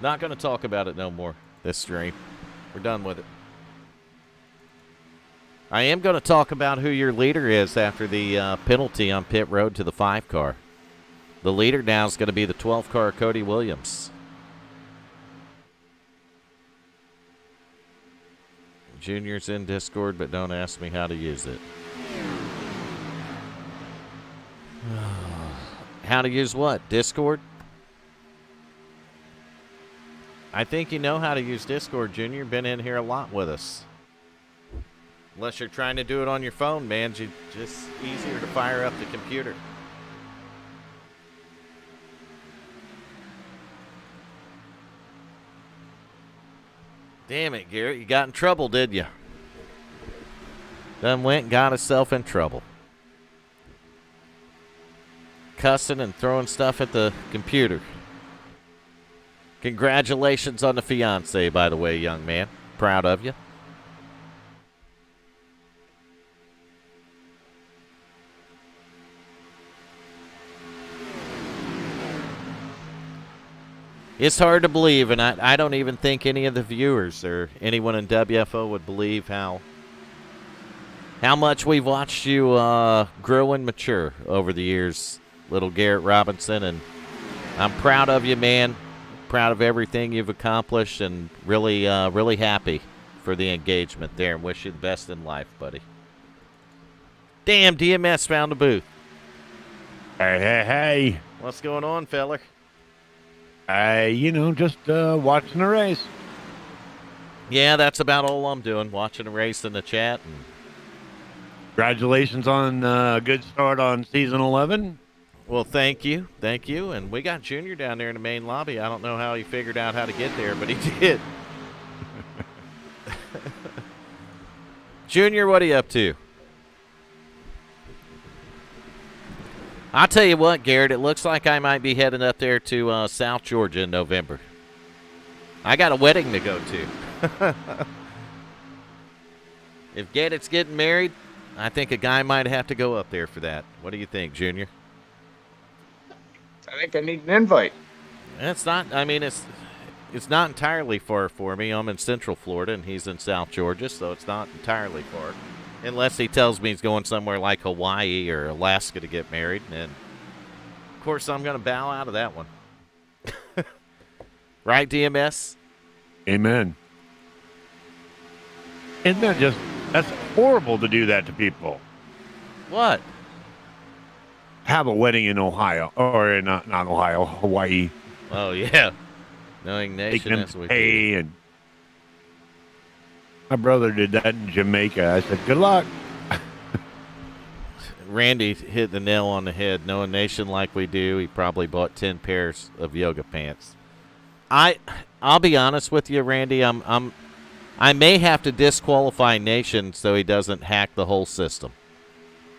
Speaker 1: Not going to talk about it no more this stream. We're done with it. I am going to talk about who your leader is after the penalty on pit road to the 5 car. The leader now is going to be the 12 car, Cody Williams. Junior's in Discord, but don't ask me how to use it. How to use what? Discord? I think you know how to use Discord, Junior. Been in here a lot with us. Unless you're trying to do it on your phone, man. It's just easier to fire up the computer. Damn it, Garrett. You got in trouble, did you? Done went and got himself in trouble. Cussing and throwing stuff at the computer. Congratulations on the fiance, by the way, young man. Proud of you. It's hard to believe, and I don't even think any of the viewers or anyone in WFO would believe how much we've watched you grow and mature over the years, little Garrett Robinson. And I'm proud of you, man. Proud of everything you've accomplished, and really, really happy for the engagement there, and wish you the best in life, buddy. Damn, DMS found a booth.
Speaker 2: Hey.
Speaker 1: What's going on, feller?
Speaker 2: Just watching the race.
Speaker 1: Yeah, that's about all I'm doing, watching the race in the chat. And
Speaker 2: congratulations on a good start on season 11.
Speaker 1: Well, thank you. And we got Junior down there in the main lobby. I don't know how he figured out how to get there, but he did. Junior, what are you up to? I'll tell you what, Garrett, it looks like I might be heading up there to South Georgia in November. I got a wedding to go to. If Garrett's getting married, I think a guy might have to go up there for that. What do you think, Junior?
Speaker 3: I think I need an invite.
Speaker 1: It's not entirely far for me. I'm in Central Florida, and he's in South Georgia, so it's not entirely far. Unless he tells me he's going somewhere like Hawaii or Alaska to get married. And, of course, I'm going to bow out of that one. Right, DMS?
Speaker 2: Amen. Isn't that that's horrible to do that to people.
Speaker 1: What?
Speaker 2: Have a wedding in Ohio, or not Ohio, Hawaii.
Speaker 1: Oh, yeah. Knowing nation as we
Speaker 2: pay and my brother did that in Jamaica. I said, good luck.
Speaker 1: Randy hit the nail on the head. Knowing Nation like we do, he probably bought 10 pairs of yoga pants. I'll be honest with you, Randy. I may have to disqualify Nation so he doesn't hack the whole system.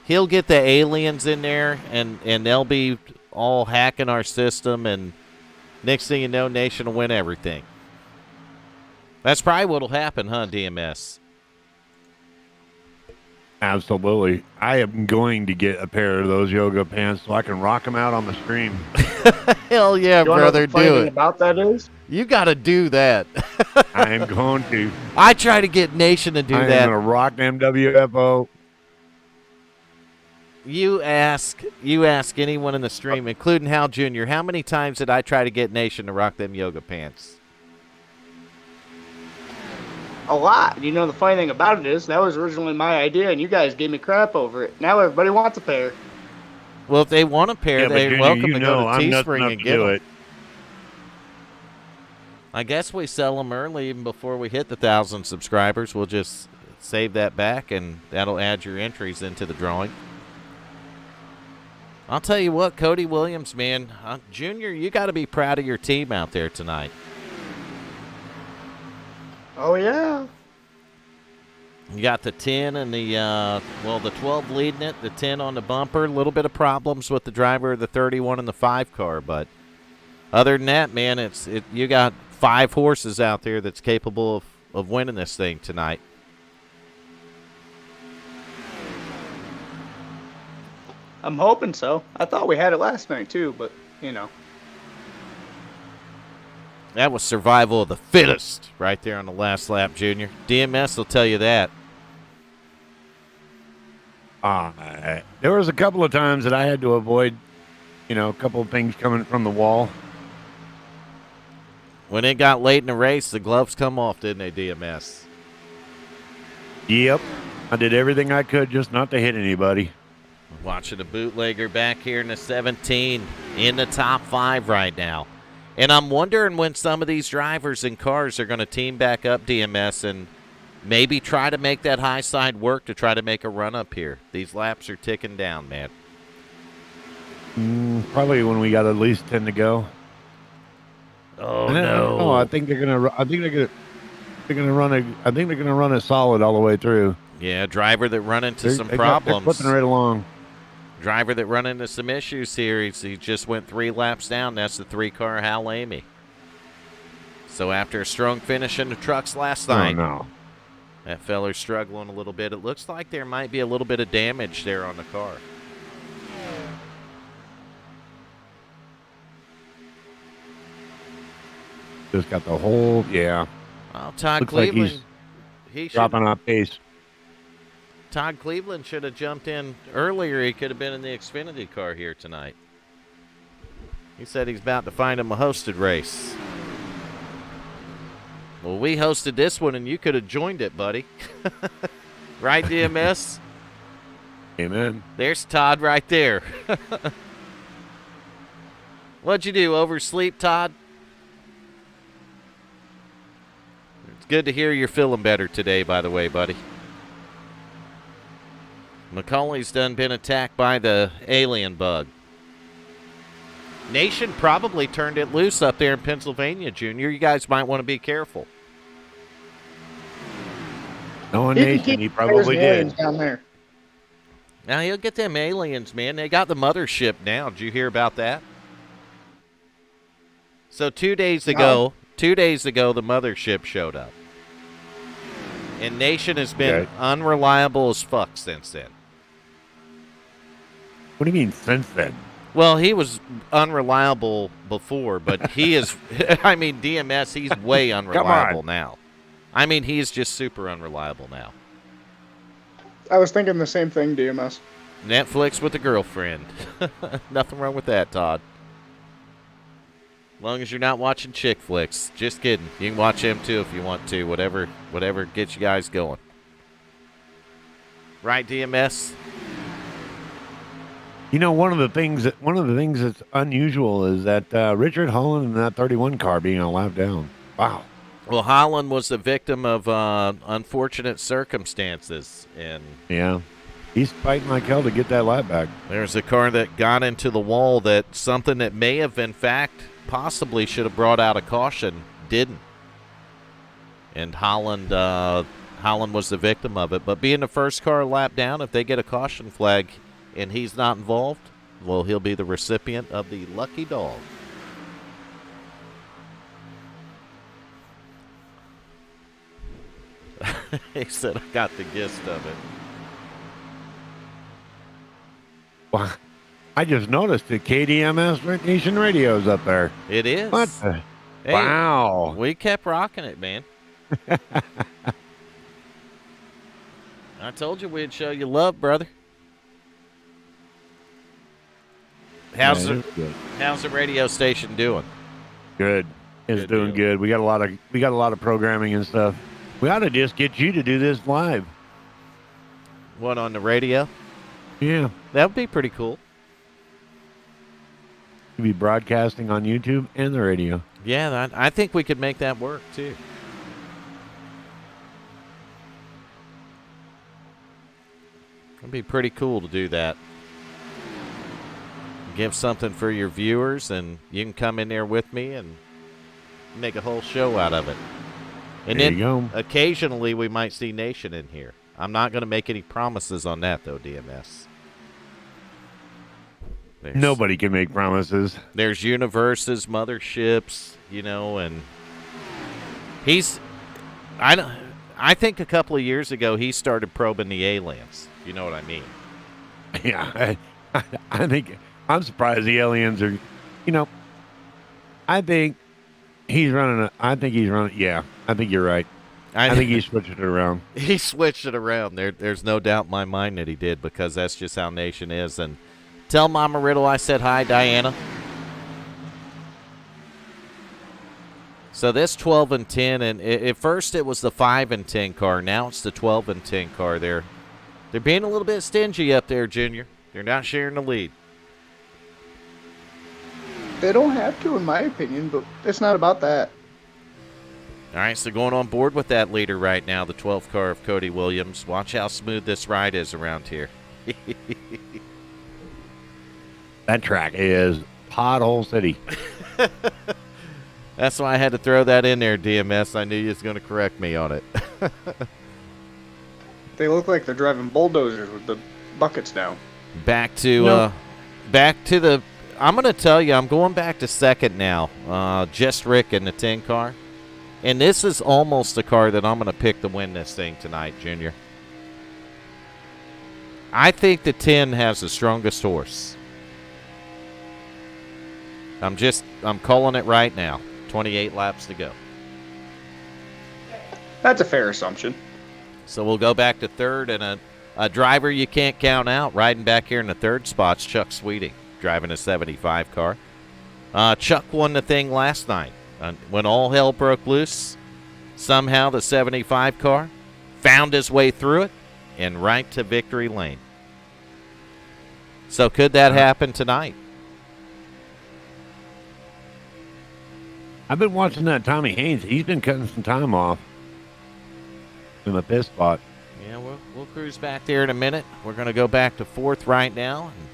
Speaker 1: He'll get the aliens in there, and they'll be all hacking our system, and next thing you know, Nation will win everything. That's probably what'll happen, huh, DMS?
Speaker 2: Absolutely. I am going to get a pair of those yoga pants so I can rock them out on the stream.
Speaker 1: Hell yeah,
Speaker 3: You wanna know
Speaker 1: brother,
Speaker 3: the funny
Speaker 1: do
Speaker 3: thing
Speaker 1: it.
Speaker 3: about that is?
Speaker 1: You got to do that.
Speaker 2: I am going to.
Speaker 1: I try to get Nation to do
Speaker 2: I am
Speaker 1: that.
Speaker 2: going to rock them WFO.
Speaker 1: You ask anyone in the stream, including Hal Jr., how many times did I try to get Nation to rock them yoga pants?
Speaker 3: A lot. You know, the funny thing about it is that was originally my idea, and you guys gave me crap over it. Now everybody wants a pair.
Speaker 1: Well, if they want a pair,
Speaker 2: Yeah, but
Speaker 1: they're
Speaker 2: Junior,
Speaker 1: welcome
Speaker 2: you
Speaker 1: to
Speaker 2: know
Speaker 1: go to
Speaker 2: I'm nuts
Speaker 1: Teespring
Speaker 2: enough
Speaker 1: and
Speaker 2: to
Speaker 1: get
Speaker 2: do
Speaker 1: them.
Speaker 2: it.
Speaker 1: I guess we sell them early even before we hit the 1,000 subscribers. We'll just save that back, and that'll add your entries into the drawing. I'll tell you what, Cody Williams, man, Junior, you got to be proud of your team out there tonight.
Speaker 3: Oh, yeah.
Speaker 1: You got the 10 and the 12 leading it, the 10 on the bumper. A little bit of problems with the driver of the 31 and the 5 car, but other than that, man, you got 5 horses out there that's capable of winning this thing tonight.
Speaker 3: I'm hoping so. I thought we had it last night, too, but, you know.
Speaker 1: That was survival of the fittest right there on the last lap, Junior. DMS will tell you that.
Speaker 2: There was a couple of times that I had to avoid, a couple of things coming from the wall.
Speaker 1: When it got late in the race, the gloves come off, didn't they, DMS?
Speaker 2: Yep. I did everything I could just not to hit anybody.
Speaker 1: Watching a bootlegger back here in the 17 in the top 5 right now. And I'm wondering when some of these drivers and cars are going to team back up, DMS, and maybe try to make that high side work to try to make a run up here. These laps are ticking down, man.
Speaker 2: Probably when we got at least 10 to go.
Speaker 1: Oh
Speaker 2: no! I think they're gonna. I think they're gonna run a. I think they're gonna run a solid all the way through.
Speaker 1: Yeah, driver that run into some
Speaker 2: They're
Speaker 1: problems.
Speaker 2: flipping right along.
Speaker 1: Driver that run into some issues here. He just went 3 laps down. That's the 3-car Hal Amy. So after a strong finish in the trucks last night,
Speaker 2: no.
Speaker 1: That feller's struggling a little bit. It looks like there might be a little bit of damage there on the car.
Speaker 2: Just got the whole, yeah.
Speaker 1: Oh, Todd
Speaker 2: Looks like
Speaker 1: Cleveland.
Speaker 2: he's dropping off pace.
Speaker 1: Todd Cleveland should have jumped in earlier. He could have been in the Xfinity car here tonight. He said he's about to find him a hosted race. Well, we hosted this one, and you could have joined it, buddy. Right, DMS?
Speaker 2: Amen.
Speaker 1: There's Todd right there. What'd you do, oversleep, Todd? It's good to hear you're feeling better today, by the way, buddy. Macaulay's done been attacked by the alien bug. Nation probably turned it loose up there in Pennsylvania, Junior. You guys might want to be careful.
Speaker 2: No, Nation, he probably did.
Speaker 3: Down there.
Speaker 1: Now, he'll get them aliens, man. They got the mothership now. Did you hear about that? So 2 days ago, the mothership showed up. And Nation has been unreliable as fuck since then.
Speaker 2: What do you mean since then?
Speaker 1: Well, he was unreliable before, but he is, I mean, DMS, he's way unreliable now. I mean, he's just super unreliable now.
Speaker 3: I was thinking the same thing, DMS.
Speaker 1: Netflix with a girlfriend. Nothing wrong with that, Todd. As long as you're not watching chick flicks. Just kidding. You can watch them too if you want to. Whatever gets you guys going. Right, DMS?
Speaker 2: One of the things that's unusual is that Richard Holland and that 31 car being a lap down. Wow.
Speaker 1: Well, Holland was the victim of unfortunate circumstances, and
Speaker 2: yeah, He's fighting like hell to get that lap back.
Speaker 1: There's a car that got into the wall that something that may have, in fact, possibly should have brought out a caution, didn't. And Holland was the victim of it. But being the first car lap down, if they get a caution flag and he's not involved, well, he'll be the recipient of the lucky dog. He said, I got the gist of it.
Speaker 2: Wow. I just noticed that KDMS Nation Radio's up there.
Speaker 1: It is.
Speaker 2: What the?
Speaker 1: Hey,
Speaker 2: Wow.
Speaker 1: we kept rocking it, man. I told you we'd show you love, brother. How's
Speaker 2: Yeah, it is good.
Speaker 1: the radio station doing?
Speaker 2: Good. It's
Speaker 1: Good
Speaker 2: doing
Speaker 1: deal.
Speaker 2: good. We got a lot of programming and stuff. We ought to just get you to do this live.
Speaker 1: What, on the radio?
Speaker 2: Yeah.
Speaker 1: That would be pretty cool.
Speaker 2: You'll be broadcasting on YouTube and the radio.
Speaker 1: Yeah, I think we could make that work, too. It'd be pretty cool to do that. Give something for your viewers, and you can come in there with me and make a whole show out of it. And
Speaker 2: There
Speaker 1: then
Speaker 2: you go.
Speaker 1: occasionally we might see Nation in here. I'm not going to make any promises on that, though, DMS.
Speaker 2: Nobody can make promises.
Speaker 1: There's universes, motherships, and I think a couple of years ago he started probing the aliens. You know what I mean?
Speaker 2: Yeah. I think I'm surprised the aliens are, I think he's running. Yeah, I think you're right. I think he switched it around.
Speaker 1: He switched it around. There's no doubt in my mind that he did, because that's just how Nation is. And tell Mama Riddle I said hi, Diana. So this 12 and 10, and at first it was the 5 and 10 car. Now it's the 12 and 10 car. They're being a little bit stingy up there, Junior. They're not sharing the lead.
Speaker 3: They don't have to, in my opinion, but it's not about that.
Speaker 1: All right, so going on board with that leader right now, the 12th car of Cody Williams. Watch how smooth this ride is around here.
Speaker 2: That track is Pothole City.
Speaker 1: That's why I had to throw that in there, DMS. I knew you was going to correct me on it.
Speaker 3: They look like they're driving bulldozers with the buckets down.
Speaker 1: Back to the. I'm going to tell you, I'm going back to second now. Just Rick in the 10 car. And this is almost the car that I'm going to pick to win this thing tonight, Junior. I think the 10 has the strongest horse. I'm calling it right now. 28 laps to go.
Speaker 3: That's a fair assumption.
Speaker 1: So we'll go back to third, and a driver you can't count out riding back here in the third spot's Chuck Sweeting, driving a 75 car. Chuck won the thing last night. When all hell broke loose, somehow the 75 car found his way through it and right to victory lane. So could that happen tonight?
Speaker 2: I've been watching that Tommy Haynes. He's been cutting some time off in the pit spot.
Speaker 1: Yeah, we'll cruise back there in a minute. We're going to go back to fourth right now and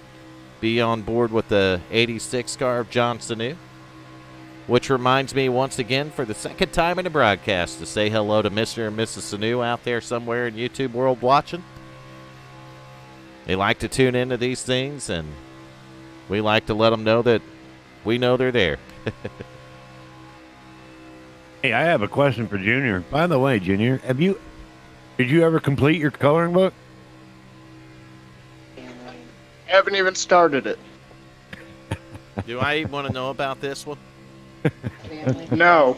Speaker 1: be on board with the 86 car of John Sanu. Which reminds me once again, for the second time in the broadcast, to say hello to Mr. and Mrs. Sanu out there somewhere in YouTube world watching. They like to tune into these things, and we like to let them know that we know they're there.
Speaker 2: Hey, I have a question for Junior. By the way, Junior, did you ever complete your coloring book?
Speaker 3: Haven't even started it.
Speaker 1: Do I even want to know about this one?
Speaker 3: No.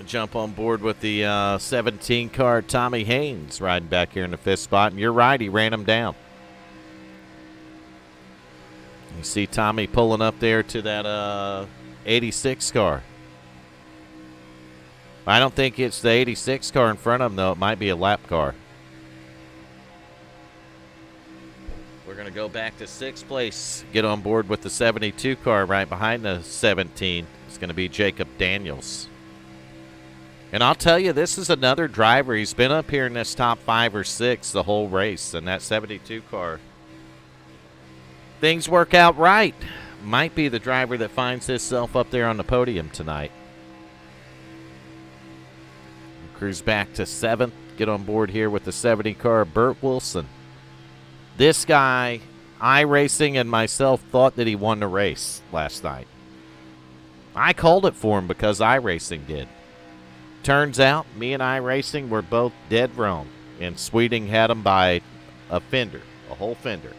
Speaker 1: Jump on board with the 17 car Tommy Haynes riding back here in the fifth spot. And you're right, he ran him down. You see Tommy pulling up there to that 86 car. I don't think it's the 86 car in front of him, though. It might be a lap car. We're going to go back to sixth place. Get on board with the 72 car right behind the 17. It's going to be Jacob Daniels. And I'll tell you, this is another driver. He's been up here in this top 5 or 6 the whole race, and that 72 car. Things work out right. Might be the driver that finds himself up there on the podium tonight. Cruise back to 7th. Get on board here with the 70 car, Burt Wilson. This guy, iRacing and myself thought that he won the race last night. I called it for him because iRacing did. Turns out, me and iRacing were both dead wrong, and Sweeting had him by a fender, a whole fender.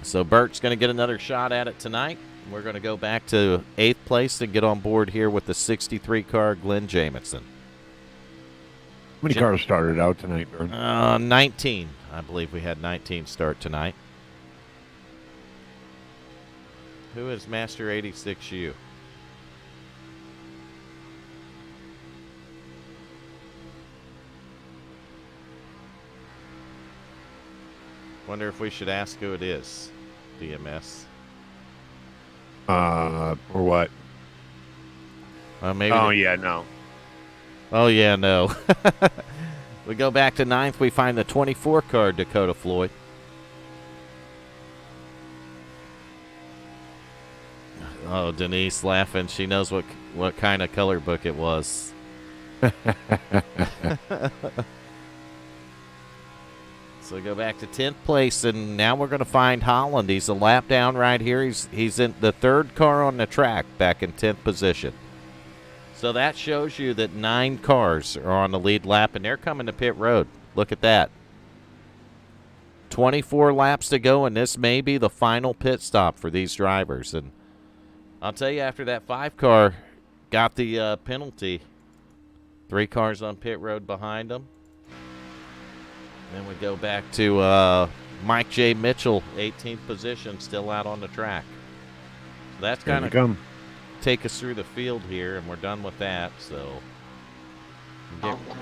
Speaker 1: So Bert's going to get another shot at it tonight. We're going to go back to 8th place and get on board here with the 63 car, Glenn Jamison.
Speaker 2: How many cars started out tonight, Bert?
Speaker 1: 19. I believe we had 19 start tonight. Who is Master 86U? Wonder if we should ask who it is, DMS.
Speaker 2: For what?
Speaker 1: Maybe.
Speaker 2: Oh, yeah, no.
Speaker 1: Oh, yeah, no. We go back to 9th. We find the 24 car, Dakota Floyd. Oh, Denise laughing. She knows what kind of color book it was. So we go back to 10th place, and now we're going to find Holland. He's a lap down right here. He's in the 3rd car on the track, back in 10th position. So that shows you that 9 cars are on the lead lap, and they're coming to pit road. Look at that. 24 laps to go, and this may be the final pit stop for these drivers. And I'll tell you, after that 5 car got the penalty, 3 cars on pit road behind them. Then we go back to Mike J. Mitchell, 18th position, still out on the track. So that's kind of take us through the field here, and we're done with that. So,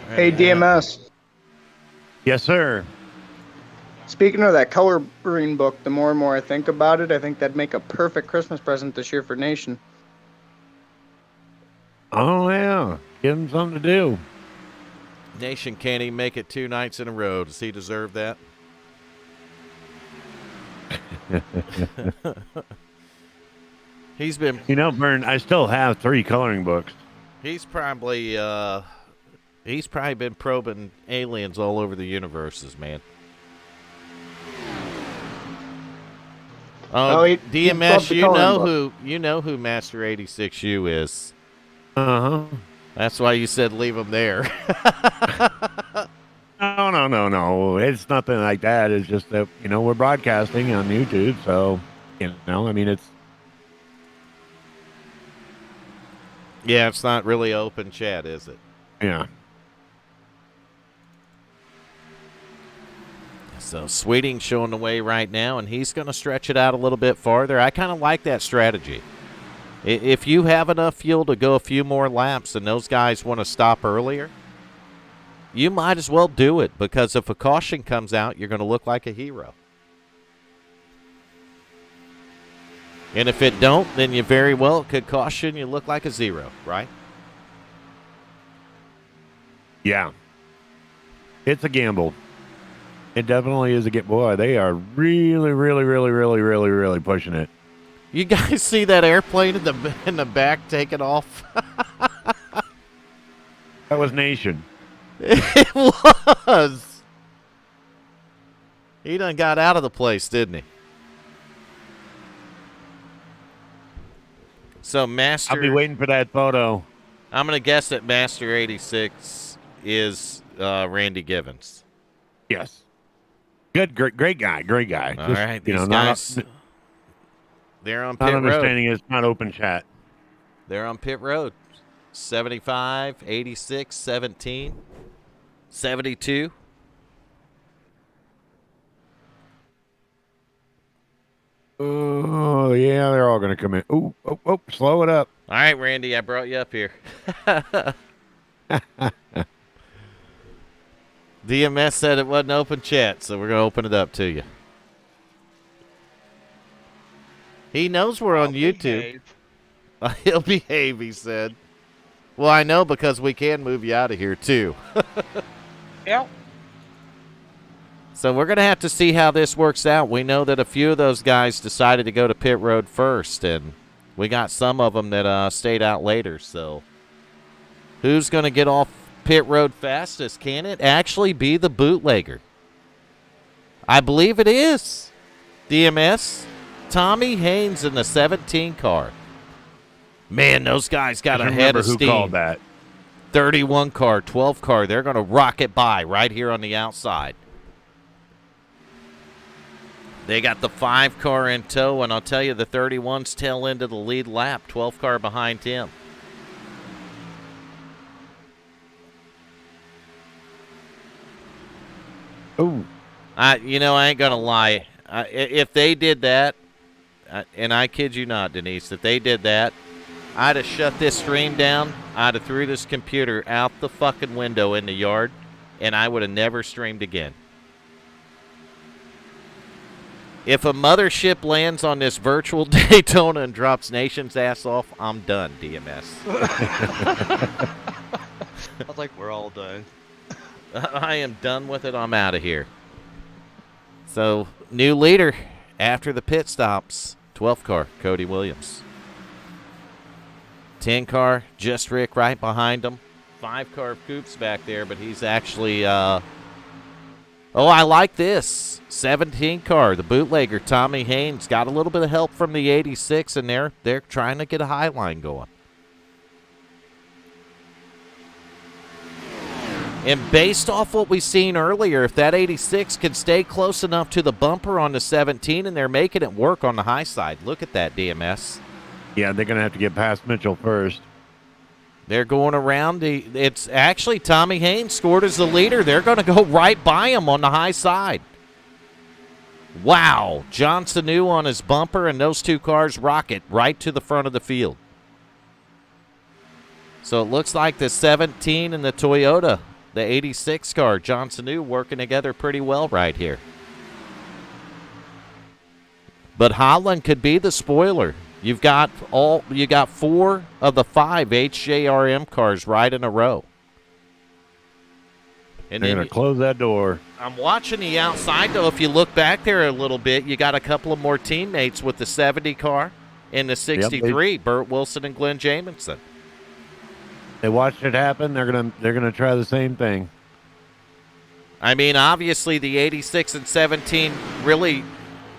Speaker 3: hey, DMS.
Speaker 2: Yes, sir.
Speaker 3: Speaking of that coloring book, the more and more I think about it, I think that'd make a perfect Christmas present this year for Nation.
Speaker 2: Oh, yeah. Give him something to do.
Speaker 1: Nation, can't he make it 2 nights in a row? Does he deserve that? He's been...
Speaker 2: You know, Vern, I still have 3 coloring books.
Speaker 1: He's probably been probing aliens all over the universes, man. DMS, you know who Master 86U is.
Speaker 2: Uh-huh.
Speaker 1: That's why you said leave him there.
Speaker 2: No. It's nothing like that. It's just that, we're broadcasting on YouTube, so, I mean, it's...
Speaker 1: Yeah, it's not really open chat, is it?
Speaker 2: Yeah.
Speaker 1: So Sweeting's showing the way right now, and he's going to stretch it out a little bit farther. I kind of like that strategy. If you have enough fuel to go a few more laps and those guys want to stop earlier, you might as well do it, because if a caution comes out, you're going to look like a hero. And if it don't, then you very well could caution you look like a 0, right?
Speaker 2: Yeah. It's a gamble. It definitely is a gamble. Boy, they are really, really, really, really, really, really pushing it.
Speaker 1: You guys see that airplane in the back taking off?
Speaker 2: That was Nation.
Speaker 1: It was. He done got out of the place, didn't he? So Master...
Speaker 2: I'll be waiting for that photo.
Speaker 1: I'm going to guess that Master 86 is Randy Givens.
Speaker 2: Yes. Good, great guy.
Speaker 1: All right, these guys... They're on pit road.
Speaker 2: My understanding is not open chat.
Speaker 1: They're on pit road. 75, 86, 17, 72.
Speaker 2: Oh, yeah, they're all going to come in. Oh, slow it up.
Speaker 1: All right, Randy, I brought you up here. DMS said it wasn't open chat, so we're going to open it up to you. He knows we're on YouTube.
Speaker 3: Behave.
Speaker 1: He'll behave, he said. Well, I know because we can move you out of here, too.
Speaker 3: Yep.
Speaker 1: So we're going to have to see how this works out. We know that a few of those guys decided to go to pit road first, and we got some of them that stayed out later. So who's going to get off pit road fastest? Can it actually be the bootlegger? I believe it is. DMS, Tommy Haynes in the 17 car. Man, those guys got a head of steam.
Speaker 2: Who called that?
Speaker 1: 31 car, 12 car. They're going to rock it by right here on the outside. They got the 5 car in tow, and I'll tell you, the 31's tail into the lead lap, 12 car behind him.
Speaker 2: Oh,
Speaker 1: I ain't going to lie. If they did that, and I kid you not, Denise, if they did that, I'd have shut this stream down. I'd have threw this computer out the fucking window in the yard, and I would have never streamed again. If a mothership lands on this virtual Daytona and drops Nation's ass off, I'm done, DMS.
Speaker 4: I was like, we're all done.
Speaker 1: I am done with it. I'm out of here. So, new leader after the pit stops. 12 car, Cody Williams. 10 car, Just Rick right behind him. 5 car, Coops back there, but he's actually... I like this. 17 car, the bootlegger, Tommy Haynes. Got a little bit of help from the 86 in there. They're trying to get a high line going. And based off what we seen earlier, if that 86 can stay close enough to the bumper on the 17 and they're making it work on the high side. Look at that, DMS.
Speaker 2: yeah, they're going to have to get past Mitchell first.
Speaker 1: They're going around. It's actually Tommy Haynes scored as the leader. They're going to go right by him on the high side. Wow. John Sanu on his bumper, and those 2 cars rocket right to the front of the field. So it looks like the 17 and the Toyota, the 86 car, John Sanu working together pretty well right here. But Holland could be the spoiler. You got 4 of the 5 HJRM cars right in a row. And
Speaker 2: They're going to close that door.
Speaker 1: I'm watching the outside, though. If you look back there a little bit, you got a couple of more teammates with the 70 car and the 63, Burt Wilson and Glenn Jamison.
Speaker 2: They watched it happen. They're gonna try the same thing.
Speaker 1: I mean, obviously the 86 and 17 really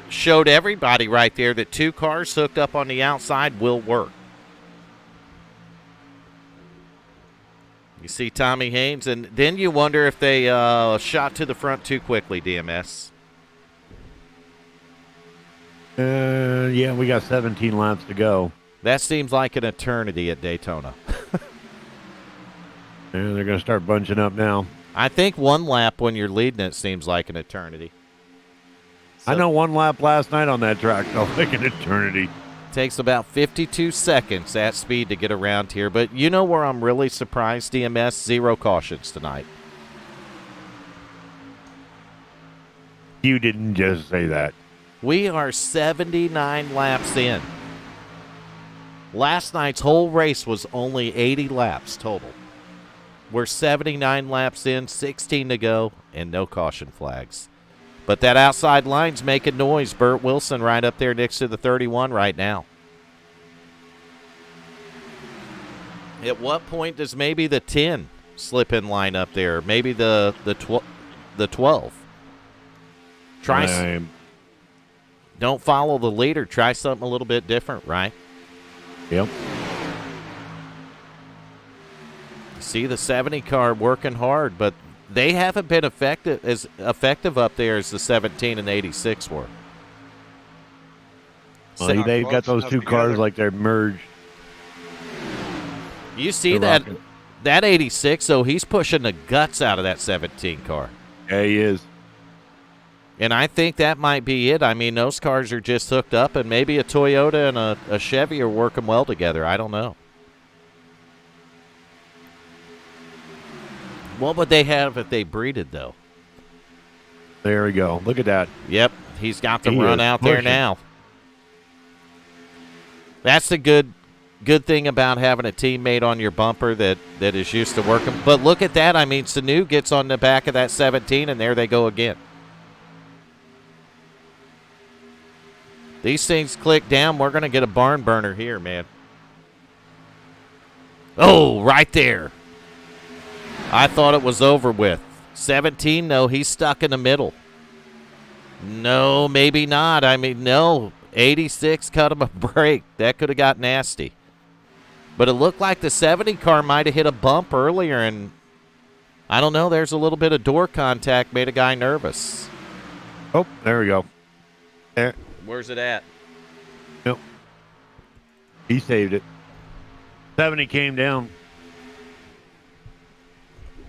Speaker 1: showed everybody right there that 2 cars hooked up on the outside will work. You see Tommy Haynes, and then you wonder if they shot to the front too quickly, DMS.
Speaker 2: Yeah, we got 17 laps to go.
Speaker 1: That seems like an eternity at Daytona.
Speaker 2: And they're going to start bunching up now.
Speaker 1: I think 1 lap when you're leading it seems like an eternity. So,
Speaker 2: I know 1 lap last night on that track felt like an eternity.
Speaker 1: Takes about 52 seconds at speed to get around here. But you know where I'm really surprised, DMS? 0 cautions tonight.
Speaker 2: You didn't just say that.
Speaker 1: We are 79 laps in. Last night's whole race was only 80 laps total. We're 79 laps in, 16 to go, and no caution flags. But that outside line's making noise. Burt Wilson right up there next to the 31 right now. At what point does maybe the 10 slip in line up there? Maybe the 12. Don't follow the leader. Try something a little bit different, right?
Speaker 2: Yep.
Speaker 1: See the 70 car working hard, but they haven't been as effective up there as the 17 and 86 were.
Speaker 2: Well, they've got those 2 cars like they're merged.
Speaker 1: You see that 86, so he's pushing the guts out of that 17 car.
Speaker 2: Yeah, he is.
Speaker 1: And I think that might be it. I mean, those cars are just hooked up, and maybe a Toyota and a Chevy are working well together. I don't know. What would they have if they breeded, though?
Speaker 2: There we go. Look at that.
Speaker 1: Yep, he's got the run out there now. That's a good Good thing about having a teammate on your bumper that is used to working. But look at that. I mean, Sanu gets on the back of that 17, and there they go again. These things click down. We're going to get a barn burner here, man. Oh, right there. I thought it was over with. 17, no, he's stuck in the middle. No, maybe not. I mean, no. 86 cut him a break. That could have got nasty. But it looked like the 70 car might have hit a bump earlier, and I don't know. There's a little bit of door contact, made a guy nervous.
Speaker 2: Oh, there we go. There.
Speaker 1: Where's it at?
Speaker 2: Nope. He saved it. 70 came down.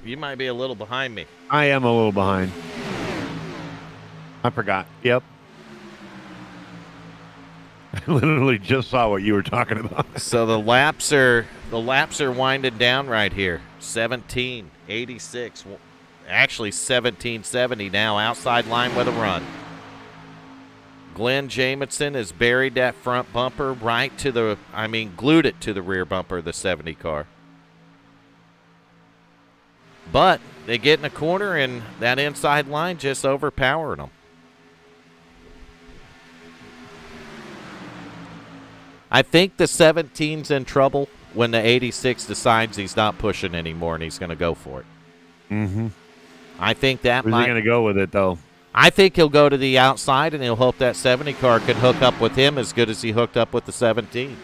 Speaker 1: You might be a little behind me.
Speaker 2: I am a little behind. I forgot. Yep. I literally just saw what you were talking about.
Speaker 1: So the laps are winding down right here. 1786. Actually 1770 now, outside line with a run. Glenn Jamison has buried that front bumper right to the, glued it to the rear bumper of the 70 car. But they get in a corner, and that inside line just overpowering them. I think the 17's in trouble when the 86 decides he's not pushing anymore and he's going to go for it.
Speaker 2: Mm-hmm.
Speaker 1: I think that
Speaker 2: Where's he going to go with it, though?
Speaker 1: I think he'll go to the outside, and he'll hope that 70 car can hook up with him as good as he hooked up with the 17.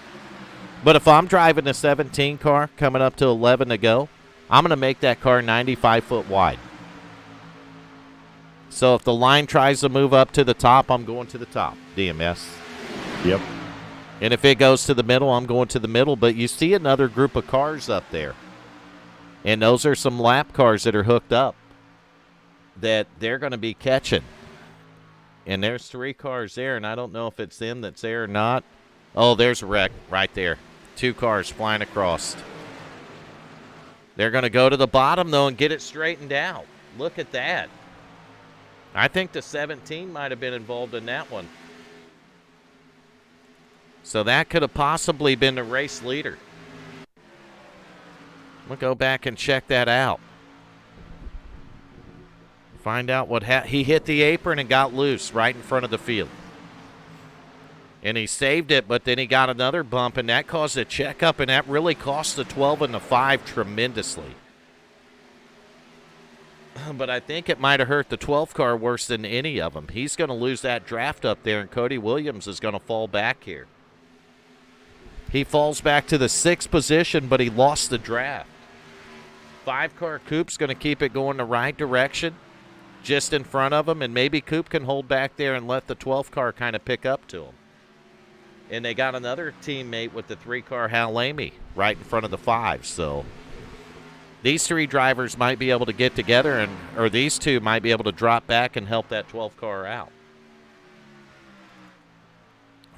Speaker 1: But if I'm driving the 17 car coming up to 11 to go, I'm going to make that car 95 foot wide. So if the line tries to move up to the top, I'm going to the top, DMS.
Speaker 2: Yep.
Speaker 1: And if it goes to the middle, I'm going to the middle. But you see another group of cars up there. And those are some lap cars that are hooked up that they're going to be catching. And there's 3 cars there, and I don't know if it's them that's there or not. Oh, there's a wreck right there. 2 cars flying across. They're going to go to the bottom, though, and get it straightened out. Look at that. I think the 17 might have been involved in that one. So that could have possibly been the race leader. We'll go back and check that out. Find out what he hit the apron and got loose right in front of the field. And he saved it, but then he got another bump, and that caused a checkup, and that really cost the 12 and the 5 tremendously. But I think it might have hurt the 12 car worse than any of them. He's going to lose that draft up there, and Cody Williams is going to fall back here. He falls back to the 6th position, but he lost the draft. 5 car Coop's going to keep it going the right direction, just in front of him, and maybe Coop can hold back there and let the 12 car kind of pick up to him. And they got another teammate with the 3 car Hal Lamy right in front of the 5. So these 3 drivers might be able to get together, or these 2 might be able to drop back and help that 12 car out.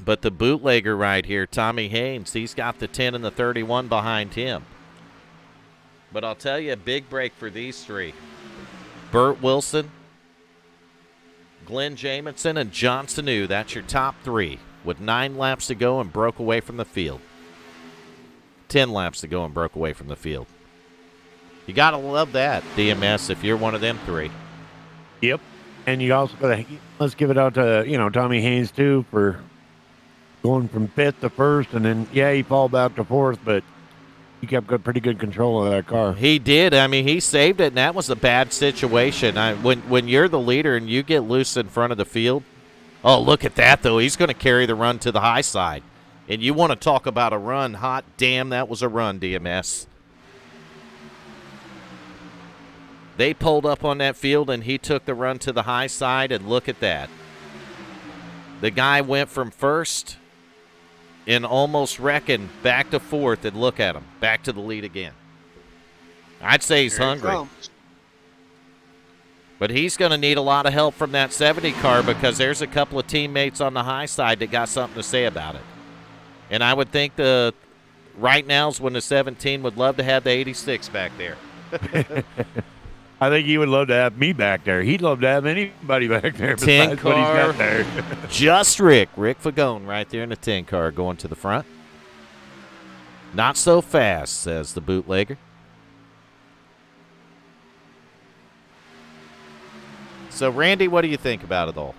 Speaker 1: But the bootlegger right here, Tommy Haynes, he's got the 10 and the 31 behind him. But I'll tell you, a big break for these 3. Burt Wilson, Glenn Jamison, and John Sanu. That's your top 3 with 9 laps to go and broke away from the field. 10 laps to go and broke away from the field. You got to love that, DMS, if you're one of them 3.
Speaker 2: Yep. And you also got to, let's give it out to, Tommy Haynes, too, for going from 5th to 1st. And then, he fall back to 4th, but he kept pretty good control of that car.
Speaker 1: He did. I mean, he saved it, and that was a bad situation. When you're the leader and you get loose in front of the field, oh, look at that, though. He's going to carry the run to the high side. And you want to talk about a run. Hot damn, that was a run, DMS. They pulled up on that field, and he took the run to the high side, and look at that. The guy went from 1st and almost wrecking back to 4th, and look at him, back to the lead again. I'd say he's hungry. But he's going to need a lot of help from that 70 car because there's a couple of teammates on the high side that got something to say about it. And I would think right now's when the 17 would love to have the 86 back there.
Speaker 2: I think he would love to have me back there. He'd love to have anybody back there besides what he's got there.
Speaker 1: Just Rick Fagone right there in the 10 car going to the front. Not so fast, says the bootlegger. So, Randy, what do you think about it all?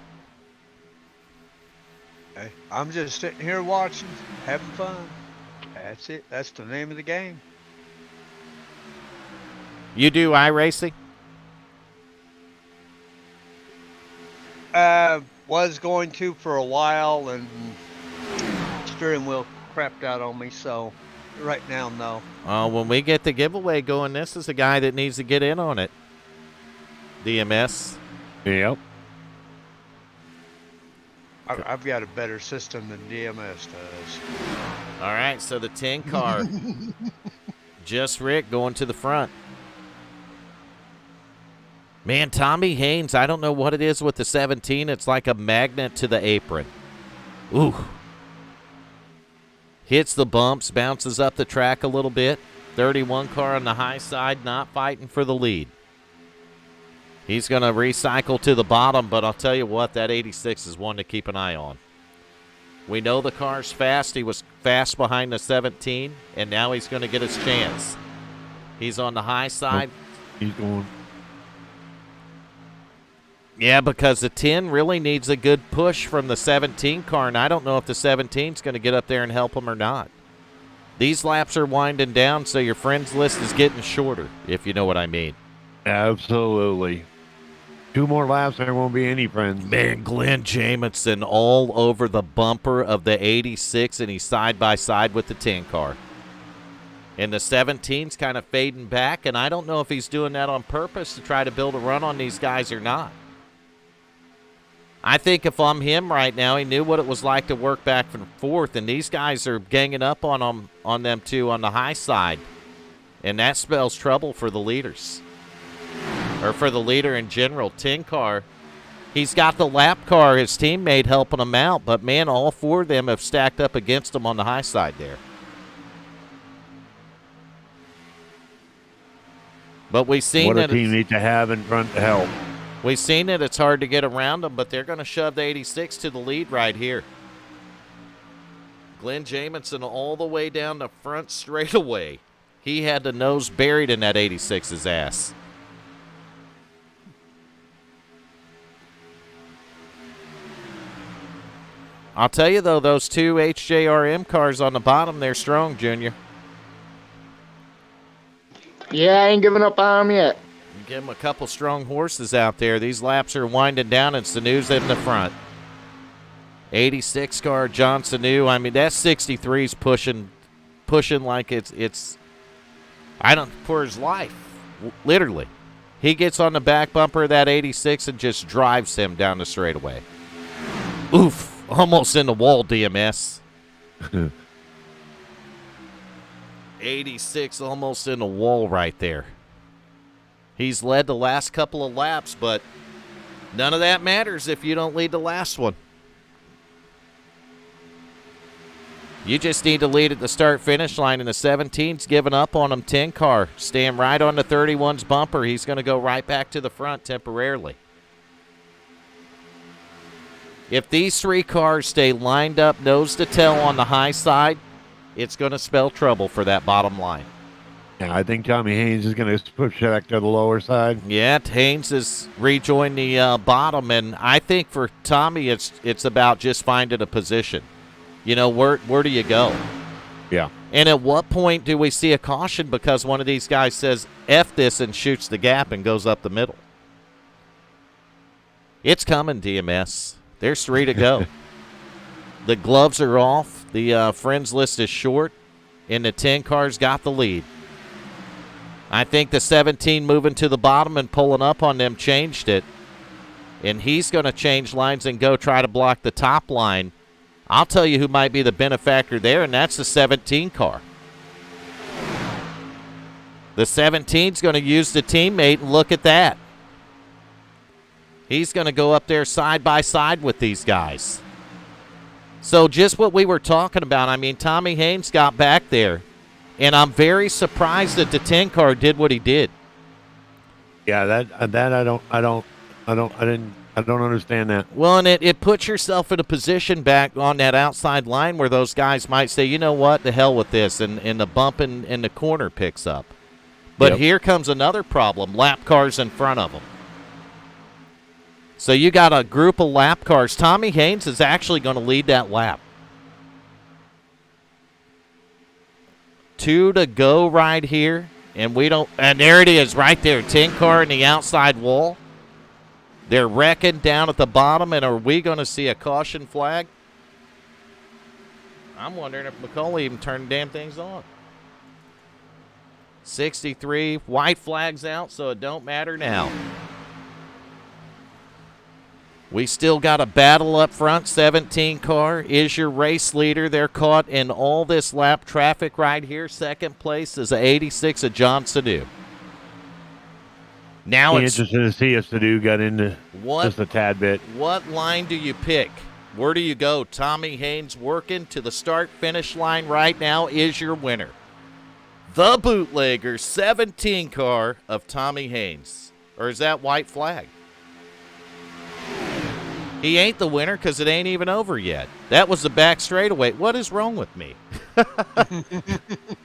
Speaker 4: Hey, I'm just sitting here watching, having fun. That's it. That's the name of the game.
Speaker 1: You do iRacing?
Speaker 4: Was going to for a while, and steering wheel crapped out on me, so right now, no.
Speaker 1: When we get the giveaway going, this is the guy that needs to get in on it. DMS.
Speaker 2: Yep.
Speaker 4: I've got a better system than DMS does.
Speaker 1: All right, so the 10 car. Just Rick going to the front. Man, Tommy Haynes, I don't know what it is with the 17. It's like a magnet to the apron. Ooh. Hits the bumps, bounces up the track a little bit. 31 car on the high side, not fighting for the lead. He's going to recycle to the bottom, but I'll tell you what, that 86 is one to keep an eye on. We know the car's fast. He was fast behind the 17, and now he's going to get his chance. He's on the high side.
Speaker 2: He's going.
Speaker 1: Yeah, because the 10 really needs a good push from the 17 car, and I don't know if the 17 is going to get up there and help him or not. These laps are winding down, so your friends list is getting shorter, if you know what I mean.
Speaker 2: Absolutely. 2 more laps, there won't be any friends.
Speaker 1: Man, Glenn Jamison all over the bumper of the 86, and he's side by side with the 10 car. And the 17's kind of fading back, and I don't know if he's doing that on purpose to try to build a run on these guys or not. I think if I'm him right now, he knew what it was like to work back and forth, and these guys are ganging up on them two on the high side, and that spells trouble for the leaders, or for the leader in general. 10 car, he's got the lap car, his teammate helping him out, but man, all 4 of them have stacked up against him on the high side there. But we've seen
Speaker 2: what a
Speaker 1: that
Speaker 2: team needs to have in front to help.
Speaker 1: We've seen it. It's hard to get around them, but they're going to shove the 86 to the lead right here. Glenn Jamison all the way down the front straightaway. He had the nose buried in that 86's ass. I'll tell you, though, those 2 HJRM cars on the bottom, they're strong, Junior.
Speaker 3: Yeah, I ain't giving up on them yet.
Speaker 1: Give them a couple strong horses out there. These laps are winding down. It's Sanu's in the front. 86 car, John Sanu. I mean, that 63's pushing like it's for his life, literally. He gets on the back bumper of that 86 and just drives him down the straightaway. Oof, almost in the wall, DMS. 86 almost in the wall right there. He's led the last couple of laps, but none of that matters if you don't lead the last one. You just need to lead at the start-finish line, and the 17's giving up on him. 10 car, staying right on the 31's bumper. He's going to go right back to the front temporarily. If these 3 cars stay lined up nose to tail on the high side, it's going to spell trouble for that bottom line.
Speaker 2: Yeah, I think Tommy Haynes is going to push back to the lower side.
Speaker 1: Yeah, Haynes has rejoined the bottom, and I think for Tommy it's about just finding a position. You know, where do you go?
Speaker 2: Yeah.
Speaker 1: And at what point do we see a caution because one of these guys says, F this, and shoots the gap and goes up the middle? It's coming, DMS. There's 3 to go. The gloves are off. The friends list is short, and the 10 car's got the lead. I think the 17 moving to the bottom and pulling up on them changed it. And he's going to change lines and go try to block the top line. I'll tell you who might be the benefactor there, and that's the 17 car. The 17's going to use the teammate, and look at that. He's going to go up there side by side with these guys. So just what we were talking about, I mean, Tommy Haynes got back there. And I'm very surprised that the 10 car did what he did.
Speaker 2: Yeah, that I didn't I don't understand that.
Speaker 1: Well, and it puts yourself in a position back on that outside line where those guys might say, you know what, the hell with this, and the bump in the corner picks up. But
Speaker 2: Yep.
Speaker 1: here comes another problem, lap cars in front of them. So you got a group of lap cars. Tommy Haynes is actually going to lead that lap. 2 to go right here, and there it is right there, 10 car in the outside wall. They're wrecking down at the bottom, and are we going to see a caution flag? I'm wondering if McCauley even turned the damn things on. 63, white flags out, so it don't matter now. We still got a battle up front. 17 car is your race leader. They're caught in all this lap traffic right here. Second place is 86 of John Sadu. Now it's
Speaker 2: interested to see if Sadu got into just a tad bit.
Speaker 1: What line do you pick? Where do you go? Tommy Haynes working to the start-finish line right now is your winner. The bootlegger 17 car of Tommy Haynes. Or is that white flag? He ain't the winner because it ain't even over yet. That was the back straightaway. What is wrong with me?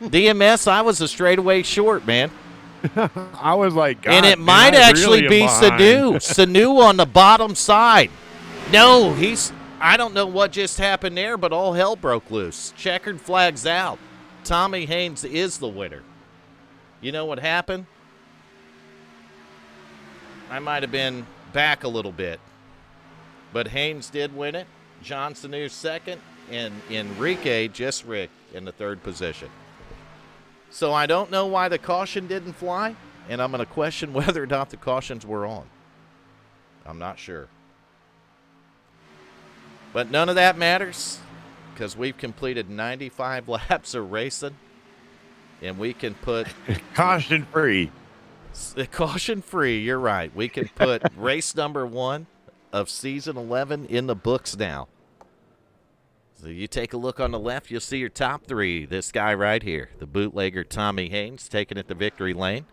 Speaker 1: DMS, I was a straightaway short, man.
Speaker 2: I was like, God,
Speaker 1: and it
Speaker 2: man,
Speaker 1: might
Speaker 2: I
Speaker 1: actually
Speaker 2: really
Speaker 1: be
Speaker 2: am behind.
Speaker 1: Sanu. Sanu on the bottom side. No, I don't know what just happened there, but all hell broke loose. Checkered flags out. Tommy Haynes is the winner. You know what happened? I might have been back a little bit. But Haynes did win it. John Sanu second. And Enrique just Rick in the third position. So I don't know why the caution didn't fly. And I'm going to question whether or not the cautions were on. I'm not sure. But none of that matters. Because we've completed 95 laps of racing. And we can put...
Speaker 2: Caution free.
Speaker 1: Caution free, you're right. We can put race number 1 of season 11 in the books now. So you take a look on the left, you'll see your top 3. This guy right here, the bootlegger Tommy Haynes, taking it to victory lane.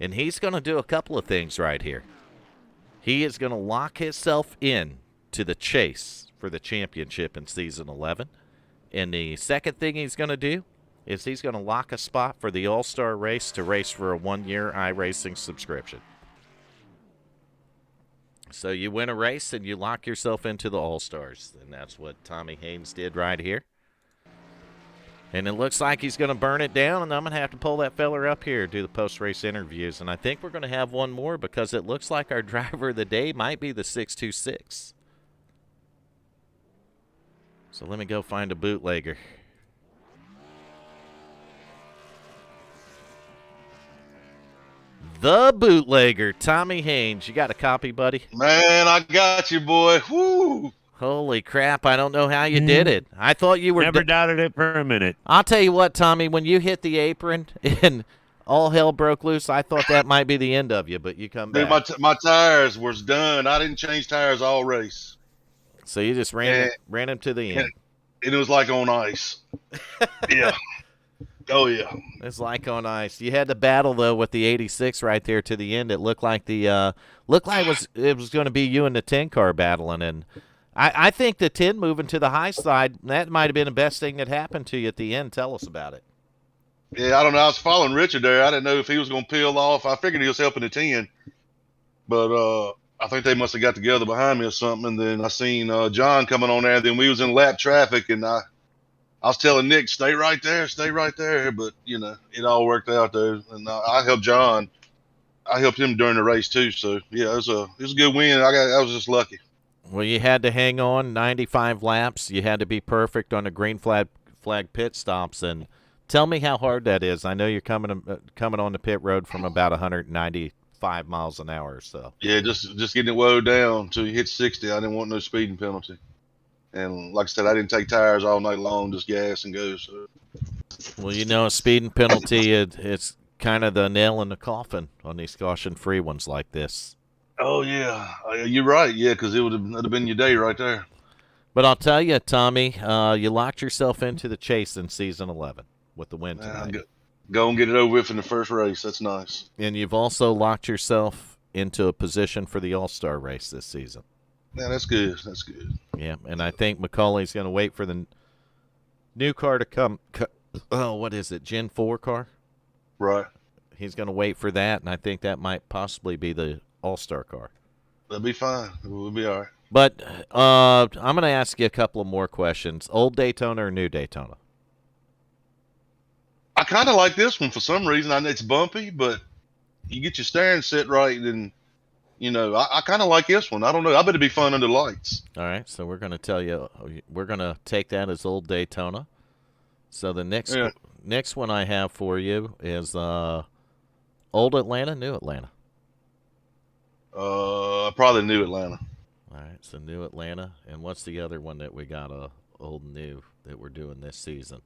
Speaker 1: And he's going to do a couple of things right here. He is going to lock himself in to the chase for the championship in season 11. And the second thing he's going to do is he's going to lock a spot for the All-Star race to race for a 1-year iRacing subscription. So you win a race and you lock yourself into the All-Stars. And that's what Tommy Haynes did right here. And it looks like he's going to burn it down, and I'm going to have to pull that feller up here, do the post-race interviews. And I think we're going to have one more because it looks like our driver of the day might be the 626. So let me go find a bootlegger. The bootlegger, Tommy Haynes. You got a copy, buddy?
Speaker 5: Man, I got you, boy. Woo!
Speaker 1: Holy crap, I don't know how you did it. I thought you were...
Speaker 2: Never doubted it for a minute.
Speaker 1: I'll tell you what, Tommy, when you hit the apron and all hell broke loose, I thought that might be the end of you, but you come back.
Speaker 5: Dude, my tires was done. I didn't change tires all race.
Speaker 1: So you just ran him to the end.
Speaker 5: And it was like on ice. Yeah. Oh, yeah.
Speaker 1: It's like on ice. You had to battle, though, with the 86 right there to the end. It looked like it was going to be you and the 10 car battling, and I think the 10 moving to the high side, that might have been the best thing that happened to you at the end. Tell us about it.
Speaker 5: Yeah, I don't know. I was following Richard there. I didn't know if he was going to peel off. I figured he was helping the 10. But I think they must have got together behind me or something. And then I seen John coming on there. Then we was in lap traffic, and I was telling Nick, stay right there. But, you know, it all worked out there. And I helped John. I helped him during the race, too. So, yeah, it was a good win. I was just lucky.
Speaker 1: Well, you had to hang on 95 laps. You had to be perfect on the green flag pit stops. And tell me how hard that is. I know you're coming on the pit road from about 195 miles an hour or so.
Speaker 5: Yeah, just getting it woed down until you hit 60. I didn't want no speeding penalty. And like I said, I didn't take tires all night long, just gas and go. So.
Speaker 1: Well, you know, a speeding penalty, it's kind of the nail in the coffin on these caution-free ones like this.
Speaker 5: Oh, yeah. You're right. Yeah, because it would have been your day right there.
Speaker 1: But I'll tell you, Tommy, you locked yourself into the chase in Season 11 with the win tonight.
Speaker 5: Go and get it over with in the first race. That's nice.
Speaker 1: And you've also locked yourself into a position for the All-Star race this season.
Speaker 5: Yeah, that's good. That's good.
Speaker 1: Yeah, and I think McCauley's going to wait for the new car to come. Oh, what is it? Gen 4 car?
Speaker 5: Right.
Speaker 1: He's going to wait for that, and I think that might possibly be the All-Star car.
Speaker 5: That'll be fine. We'll be all right.
Speaker 1: But I'm going to ask you a couple of more questions. Old Daytona or new Daytona?
Speaker 5: I kind of like this one for some reason. I know it's bumpy, but you get your steering set right, and I kind of like this one. I don't know. I bet it'd be fun under lights.
Speaker 1: All right, so we're going to tell you, we're going to take that as old Daytona. So the next one I have for you is old Atlanta, new Atlanta.
Speaker 5: Probably new Atlanta.
Speaker 1: All right, so new Atlanta, and what's the other one that we got? Old new that we're doing this season.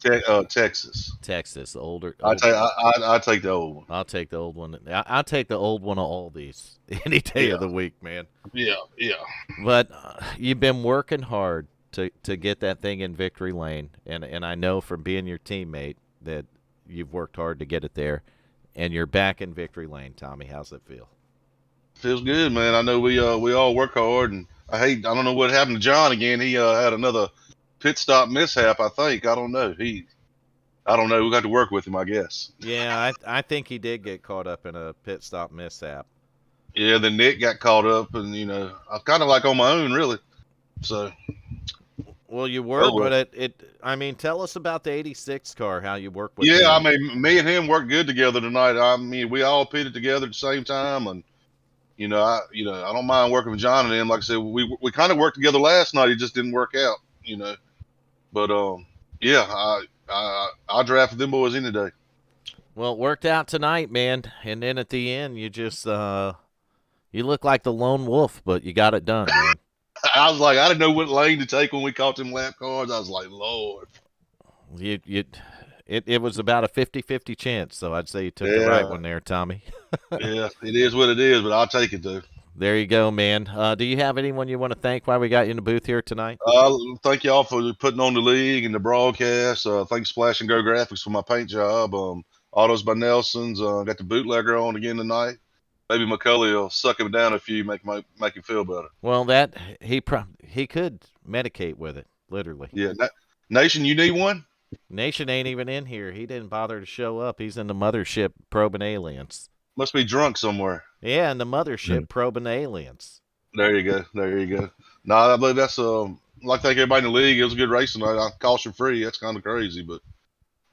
Speaker 5: Texas.
Speaker 1: Texas, older.
Speaker 5: I take the old one.
Speaker 1: I'll take the old one. I'll take the old one of all these any day of the week, man.
Speaker 5: Yeah.
Speaker 1: But you've been working hard to get that thing in victory lane, and I know from being your teammate that you've worked hard to get it there, and you're back in victory lane. Tommy, how's it feel?
Speaker 5: Feels good, man. I know we all work hard, and I don't know what happened to John again. He had another pit stop mishap, I think. I don't know. I don't know. We got to work with him, I guess.
Speaker 1: Yeah, I think he did get caught up in a pit stop mishap.
Speaker 5: Yeah, then Nick got caught up, and I was kind of like on my own, really. So.
Speaker 1: Well, you were, but I mean, tell us about the '86 car. How you work with?
Speaker 5: Yeah,
Speaker 1: him.
Speaker 5: I mean, me and him worked good together tonight. I mean, we all pitted together at the same time, and I don't mind working with John and him. Like I said, we kind of worked together last night. It just didn't work out, But yeah, I drafted them boys any day.
Speaker 1: Well, it worked out tonight, man. And then at the end, you just you look like the lone wolf, but you got it done, man.
Speaker 5: I was like, I didn't know what lane to take when we caught them lap cars. I was like, Lord.
Speaker 1: It was about a 50-50 chance, so I'd say you took the right one there, Tommy.
Speaker 5: Yeah, it is what it is, but I'll take it, though.
Speaker 1: There you go, man. Do you have anyone you want to thank while we got you in the booth here tonight?
Speaker 5: Thank y'all for putting on the league and the broadcast. Thanks Splash and Go Graphics for my paint job. Autos by Nelson's. Got the bootlegger on again tonight. Maybe McCulley will suck him down a few, make him feel better.
Speaker 1: Well, he could medicate with it, literally.
Speaker 5: Yeah, Nation, you need one?
Speaker 1: Nation ain't even in here. He didn't bother to show up. He's in the mothership probing aliens.
Speaker 5: Must be drunk somewhere.
Speaker 1: Yeah, in the mothership probing aliens.
Speaker 5: There you go. No, I believe that's like thank everybody in the league. It was a good race tonight. Caution free. That's kind of crazy, but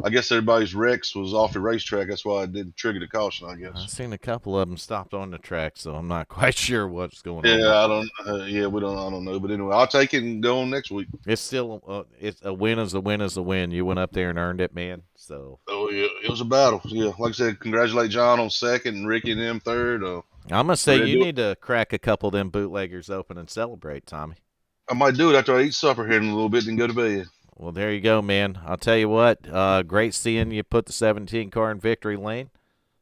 Speaker 5: I guess everybody's wrecks was off the racetrack. That's why I didn't trigger the caution, I guess.
Speaker 1: I've seen a couple of them stopped on the track, so I'm not quite sure what's going on.
Speaker 5: Yeah, I don't know. But anyway, I'll take it and go on next week.
Speaker 1: It's still it's a win is a win is a win. You went up there and earned it, man. So.
Speaker 5: Oh, yeah, it was a battle. Yeah, like I said, congratulate John on second and Ricky and them third.
Speaker 1: I'm going to say you need to crack a couple of them bootleggers open and celebrate, Tommy.
Speaker 5: I might do it after I eat supper here in a little bit and go to bed.
Speaker 1: Well, there you go, man. I'll tell you what, great seeing you put the 17 car in victory lane.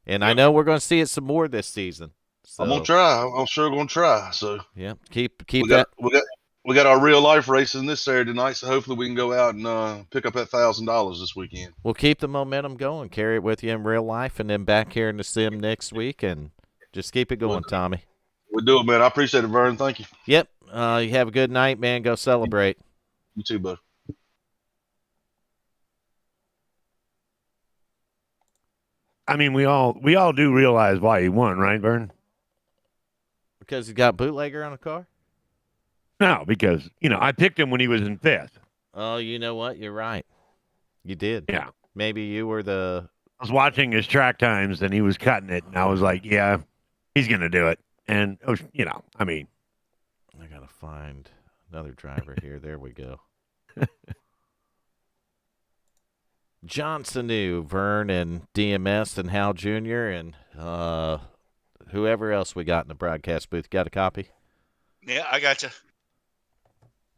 Speaker 1: And I know we're going to see it some more this season. So.
Speaker 5: I'm going to try. I'm sure going to try. So
Speaker 1: yeah, keep that.
Speaker 5: We got our real life racing this Saturday night, so hopefully we can go out and pick up that $1,000 this weekend.
Speaker 1: We'll keep the momentum going, carry it with you in real life, and then back here in the sim next week, and just keep it going, Tommy.
Speaker 5: We'll do it, man. I appreciate it, Vern. Thank you.
Speaker 1: Yep. You have a good night, man. Go celebrate.
Speaker 5: You too, bud.
Speaker 2: I mean, we all do realize why he won, right, Vern?
Speaker 1: Because he got bootlegger on a car?
Speaker 2: No, because, I picked him when he was in fifth.
Speaker 1: Oh, you know what? You're right. You did.
Speaker 2: Yeah.
Speaker 1: Maybe you were
Speaker 2: I was watching his track times, and he was cutting it, and I was like, yeah, he's going to do it. And, I mean.
Speaker 1: I got to find another driver here. There we go. Johnson knew Vern and DMS and Hal Jr. and whoever else we got in the broadcast booth. Got a copy?
Speaker 6: Yeah, I got you.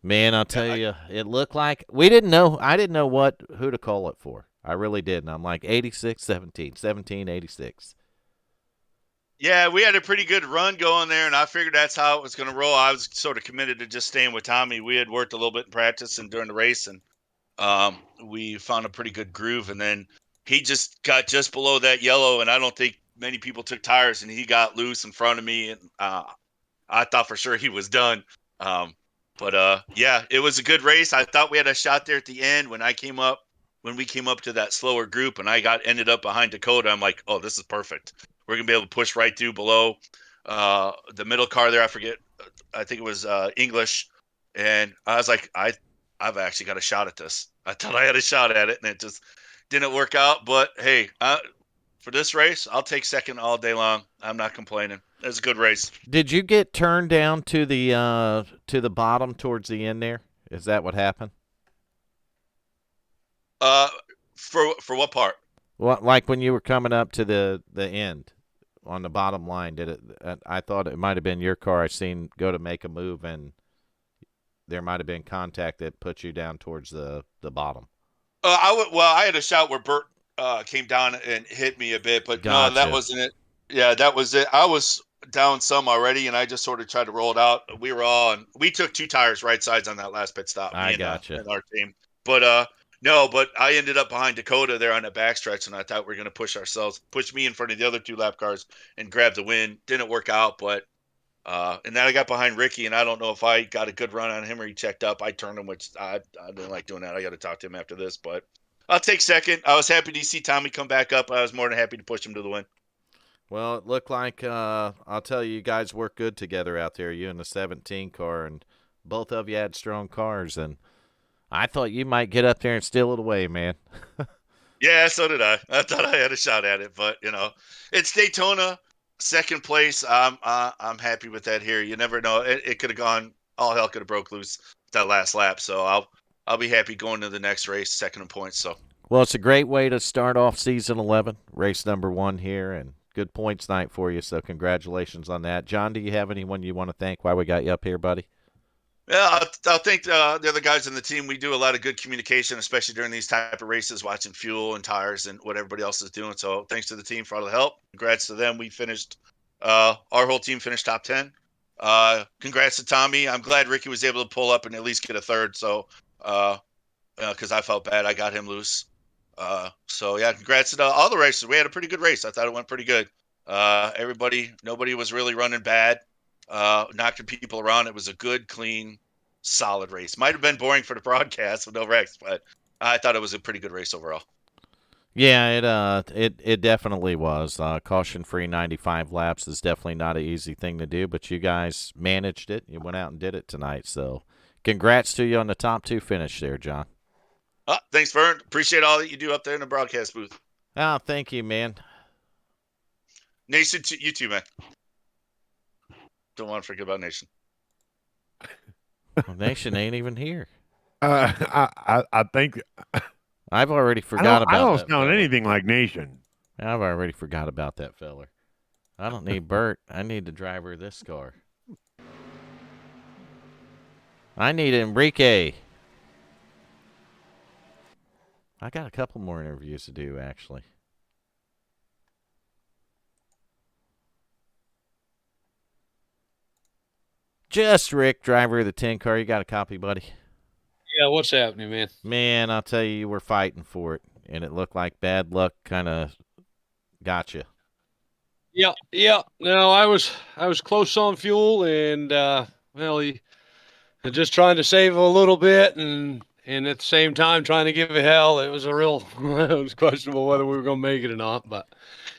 Speaker 1: Man, I'll tell you, it looked like we didn't know. I didn't know who to call it for. I really didn't. I'm like 86-17, 17-86.
Speaker 6: Yeah, we had a pretty good run going there, and I figured that's how it was going to roll. I was sort of committed to just staying with Tommy. We had worked a little bit in practice and during the race, and we found a pretty good groove. And then he just got just below that yellow, and I don't think many people took tires, and he got loose in front of me, and I thought for sure he was done. Yeah, it was a good race. I thought we had a shot there at the end when we came up to that slower group, and I ended up behind Dakota. I'm like, oh, this is perfect. We're gonna be able to push right through below the middle car there. I think it was English, and I was like, I've actually got a shot at this. I thought I had a shot at it, and it just didn't work out. But hey, for this race, I'll take second all day long. I'm not complaining. It was a good race.
Speaker 1: Did you get turned down to the bottom towards the end there? Is that what happened?
Speaker 6: For what part?
Speaker 1: What, like when you were coming up to the end on the bottom line? Did it? I thought it might have been your car. I seen go to make a move, and there might have been contact that put you down towards the bottom.
Speaker 6: I had a shot where Bert came down and hit me a bit, but
Speaker 1: Gotcha.
Speaker 6: no, that wasn't it. Yeah, that was it. I was down some already, and I just sort of tried to roll it out. We took 2 tires right sides on that last pit stop.
Speaker 1: I gotcha.
Speaker 6: And our team, but no, but I ended up behind Dakota there on the backstretch, and I thought we were going to push me in front of the other 2 lap cars and grab the win. Didn't work out, but and then I got behind Ricky, and I don't know if I got a good run on him or he checked up. I turned him, which I didn't like doing that. I got to talk to him after this, but I'll take second. I was happy to see Tommy come back up. I was more than happy to push him to the win.
Speaker 1: Well, it looked like I'll tell you guys work good together out there. You and the 17 car, and both of you had strong cars, and I thought you might get up there and steal it away, man.
Speaker 6: Yeah, so did I. I thought I had a shot at it, but it's Daytona, second place. I'm happy with that here. You never know. It could have gone. All hell could have broke loose that last lap. So I'll be happy going to the next race, second in points. So.
Speaker 1: Well, it's a great way to start off season 11, race number 1 here, and good points night for you. So congratulations on that, John. Do you have anyone you want to thank while we got you up here, buddy?
Speaker 6: Yeah, I'll thank the other guys in the team. We do a lot of good communication, especially during these type of races, watching fuel and tires and what everybody else is doing. So thanks to the team for all the help. Congrats to them. We finished, our whole team finished top 10. Congrats to Tommy. I'm glad Ricky was able to pull up and at least get a third. So, because I felt bad, I got him loose. So yeah, congrats to all the races. We had a pretty good race. I thought it went pretty good. Nobody was really running bad. Knocking people around. It was a good, clean, solid race. Might have been boring for the broadcast with no wrecks, but I thought it was a pretty good race overall.
Speaker 1: Yeah, it definitely was. Caution-free 95 laps is definitely not an easy thing to do, but you guys managed it. You went out and did it tonight. So, congrats to you on the top 2 finish there, John.
Speaker 6: Thanks, Vern. Appreciate all that you do up there in the broadcast booth.
Speaker 1: Oh, thank you, man.
Speaker 6: Nation, you too, man. Don't want to forget about Nation.
Speaker 1: Well, Nation ain't even here.
Speaker 2: I think
Speaker 1: I've already forgot about that.
Speaker 2: I don't sound
Speaker 1: fella.
Speaker 2: anything like Nation.
Speaker 1: I've already forgot about that feller. I don't need Bert. I need the driver of this car. I need Enrique. I got a couple more interviews to do, actually. Just Rick, driver of the 10 car. You got a copy, buddy?
Speaker 7: Yeah, what's happening, man?
Speaker 1: Man, I'll tell you were fighting for it, and it looked like bad luck kind of got you.
Speaker 7: Yeah. No, I was close on fuel, and just trying to save a little bit, and at the same time trying to give it hell. It was it was questionable whether we were gonna make it or not, but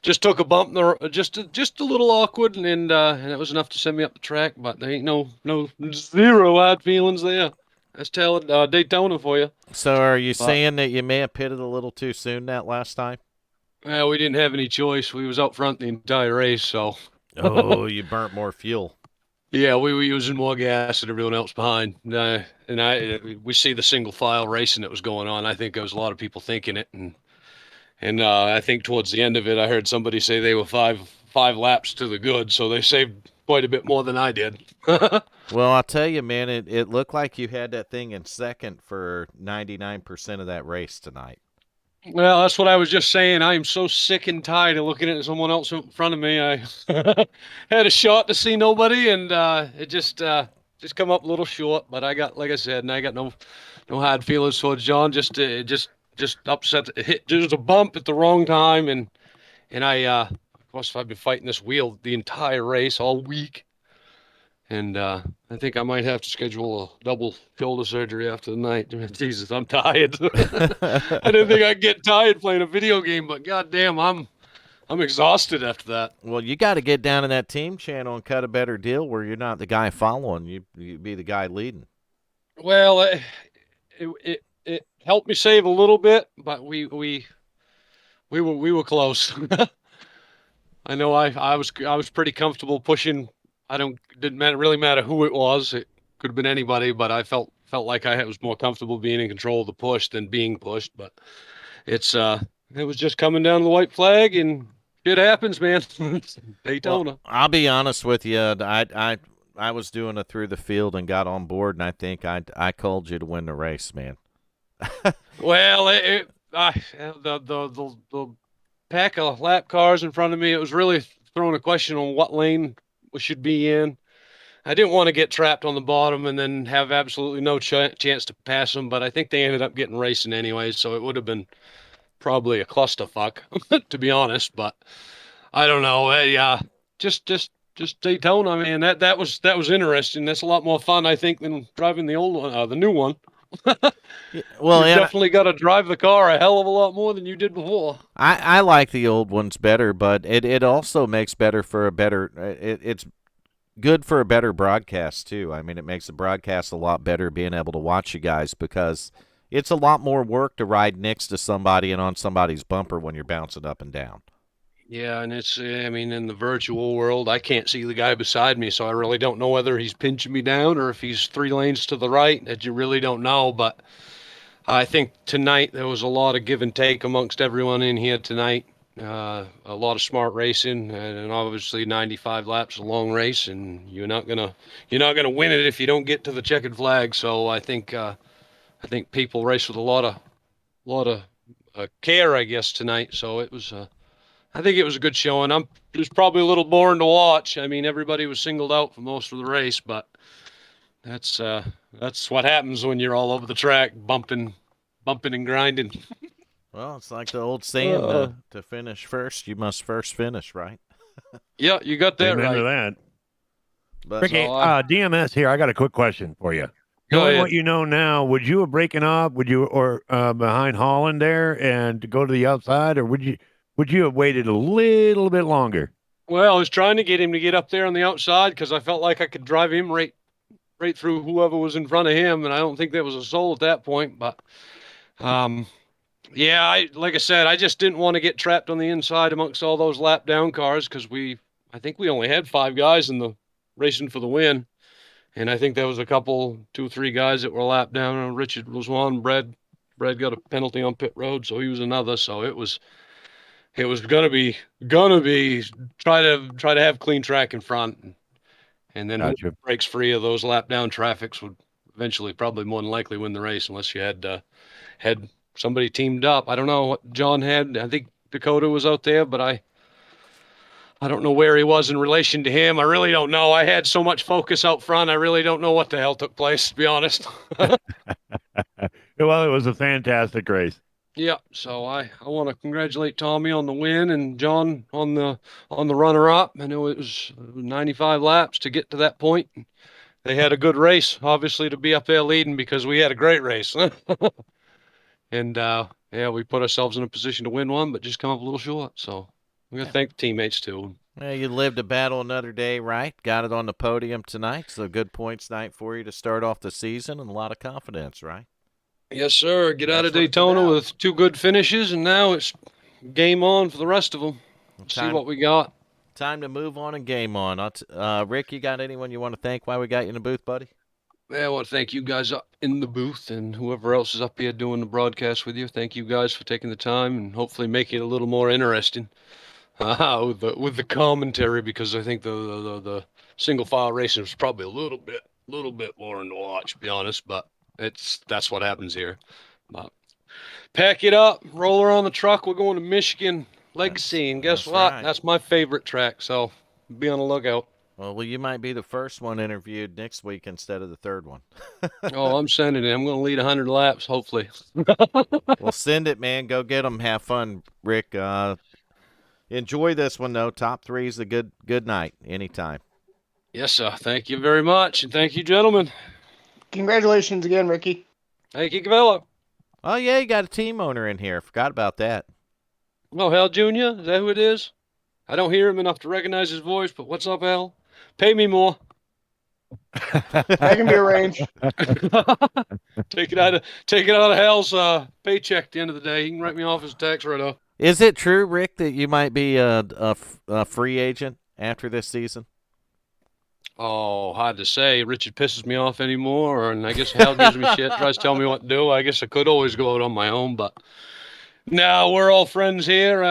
Speaker 7: just took a bump, just a little awkward, and it was enough to send me up the track. But there ain't no zero hard feelings there. That's telling Daytona for you.
Speaker 1: So are you saying that you may have pitted a little too soon that last time?
Speaker 7: Well, we didn't have any choice. We was out front the entire race, so.
Speaker 1: Oh, you burnt more fuel.
Speaker 7: Yeah, we were using more gas than everyone else behind. We see the single file racing that was going on. I think there was a lot of people thinking it, and I think towards the end of it, I heard somebody say they were five laps to the good, so they saved quite a bit more than I did.
Speaker 1: Well, I'll tell you, man, it looked like you had that thing in second for 99% of that race tonight.
Speaker 7: Well, that's what I was just saying. I am so sick and tired of looking at someone else in front of me. I had a shot to see nobody, and it just come up a little short. But I got, like I said, and I got no hard feelings towards John. Just upset. It hit. There was a bump at the wrong time, and I Plus, I've been fighting this wheel the entire race all week. And I think I might have to schedule a double shoulder surgery after the night. Jesus, I'm tired. I didn't think I'd get tired playing a video game, but goddamn, I'm exhausted after that.
Speaker 1: Well, you got to get down in that team channel and cut a better deal where you're not the guy following. You be the guy leading.
Speaker 7: Well, it helped me save a little bit, but we were close. I know I was pretty comfortable pushing. Didn't really matter who it was. It could have been anybody, but I felt like I was more comfortable being in control of the push than being pushed. But it was just coming down the white flag, and shit happens, man. Daytona.
Speaker 1: Well, I'll be honest with you. I was doing it through the field and got on board, and I think I called you to win the race, man.
Speaker 7: Well, the pack of lap cars in front of me, it was really throwing a question on what lane we should be in. I didn't want to get trapped on the bottom and then have absolutely no chance to pass them, but I think they ended up getting racing anyways, so it would have been probably a clusterfuck, to be honest. But I don't know. Yeah, just Daytona, man. That was interesting. That's a lot more fun, I think, than driving the old one, the new one.
Speaker 1: Well,
Speaker 7: you definitely got to drive the car a hell of a lot more than you did before.
Speaker 1: I like the old ones better, but it also makes better for a better. It's good for a better broadcast too. I mean, it makes the broadcast a lot better being able to watch you guys because it's a lot more work to ride next to somebody and on somebody's bumper when you're bouncing up and down.
Speaker 7: Yeah, and I mean, in the virtual world, I can't see the guy beside me, so I really don't know whether he's pinching me down or if he's 3 lanes to the right. That you really don't know, but I think tonight there was a lot of give and take amongst everyone in here tonight. A lot of smart racing, and obviously 95 laps a long race, and you're not gonna win it if you don't get to the checkered flag. So I think people race with a lot of care, I guess, tonight. So it was. I think it was a good showing. It was probably a little boring to watch. I mean, everybody was singled out for most of the race, but that's what happens when you're all over the track, bumping and grinding.
Speaker 1: Well, it's like the old saying: to finish first, you must first finish, right?
Speaker 7: Yeah, you got that
Speaker 2: Remember
Speaker 7: right.
Speaker 2: that.
Speaker 1: But
Speaker 2: Ricky, DMS here. I got a quick question for you. Knowing what you know now, would you have breaking up? Would you or behind Holland there and to go to the outside, or would you have waited a little bit longer?
Speaker 7: Well, I was trying to get him to get up there on the outside because I felt like I could drive him right through whoever was in front of him, and I don't think there was a soul at that point. But, yeah, like I said, I just didn't want to get trapped on the inside amongst all those lap down cars because I think we only had 5 guys in the racing for the win, and I think there was a couple, 2, 3 guys that were lap down. Richard was one. Brad got a penalty on pit road, so he was another. So it was gonna be try to have clean track in front, and then who breaks free of those lap down traffics would eventually probably more than likely win the race unless you had somebody teamed up. I don't know what John had. I think Dakota was out there, but I don't know where he was in relation to him. I really don't know. I had so much focus out front. I really don't know what the hell took place, to be honest.
Speaker 2: Well, it was a fantastic race.
Speaker 7: Yeah, so I want to congratulate Tommy on the win and John on the runner-up. I know it was 95 laps to get to that point. They had a good race, obviously, to be up there leading because we had a great race. And yeah, we put ourselves in a position to win one, but just come up a little short. So we got to thank the teammates too.
Speaker 1: Yeah, you lived to battle another day, right? Got it on the podium tonight, so good points night for you to start off the season and a lot of confidence, right?
Speaker 7: Yes, sir. Get out of Daytona with 2 good finishes, and now it's game on for the rest of them. See what we got.
Speaker 1: Time to move on and game on. Rick, you got anyone you want to thank while we got you in the booth, buddy?
Speaker 7: Yeah, I want to thank you guys up in the booth and whoever else is up here doing the broadcast with you. Thank you guys for taking the time and hopefully making it a little more interesting with the commentary, because I think the single file racing was probably a little bit boring to watch, to be honest, but that's what happens here. But pack it up, roll her on the truck. We're going to Michigan Legacy, and guess what?
Speaker 1: Right.
Speaker 7: That's my favorite track, so be on the lookout.
Speaker 1: Well, you might be the first one interviewed next week instead of the third one.
Speaker 7: Oh, I'm sending it. I'm going to lead 100 laps, hopefully.
Speaker 1: Well, send it, man. Go get them. Have fun, Rick. Enjoy this one, though. Top 3 is a good night anytime.
Speaker 7: Yes, sir. Thank you very much, and thank you, gentlemen.
Speaker 3: Congratulations again, Ricky.
Speaker 7: Thank you, Cavello.
Speaker 1: Oh, yeah, you got a team owner in here. Forgot about that.
Speaker 7: Oh, Hal Jr., is that who it is? I don't hear him enough to recognize his voice, but what's up, Hal? Pay me more.
Speaker 3: That can be arranged.
Speaker 7: Take it out of Hal's paycheck at the end of the day. He can write me off his tax write-off.
Speaker 1: Is it true, Rick, that you might be a free agent after this season?
Speaker 7: Oh, hard to say. Richard pisses me off anymore, and I guess Hal gives me shit, tries to tell me what to do. I guess I could always go out on my own, but no, we're all friends here.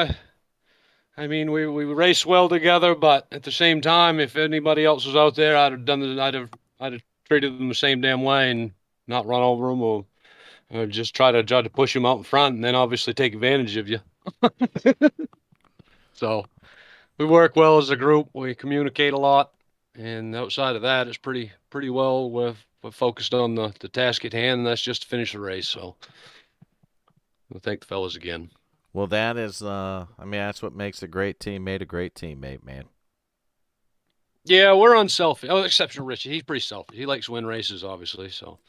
Speaker 7: I mean, we race well together, but at the same time, if anybody else was out there, I'd have treated them the same damn way and not run over them or just try to push them out in front, and then obviously take advantage of you. So we work well as a group. We communicate a lot, and outside of that, it's pretty well. We're focused on the task at hand, and that's just to finish the race. So we'll thank the fellas again.
Speaker 1: Well, that is, that's what makes a great teammate a great teammate, man.
Speaker 7: Yeah, we're unselfish. Oh, except for Richie. He's pretty selfish. He likes to win races, obviously, so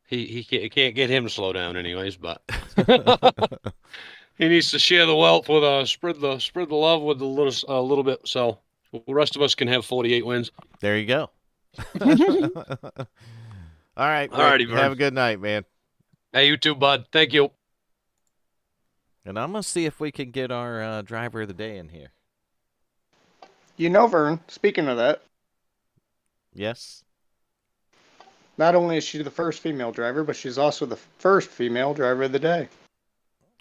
Speaker 7: he can't get him to slow down anyways, but he needs to share the wealth with spread the love with a little bit, so the rest of us can have 48 wins.
Speaker 1: There you go. All right.
Speaker 7: Alrighty,
Speaker 1: Rick, have a good night, man.
Speaker 7: Hey, you too, bud. Thank you.
Speaker 1: And I'm going to see if we can get our driver of the day in here.
Speaker 3: You know, Vern, speaking of that,
Speaker 1: Yes?
Speaker 3: not only is she the first female driver, but she's also the first female driver of the day.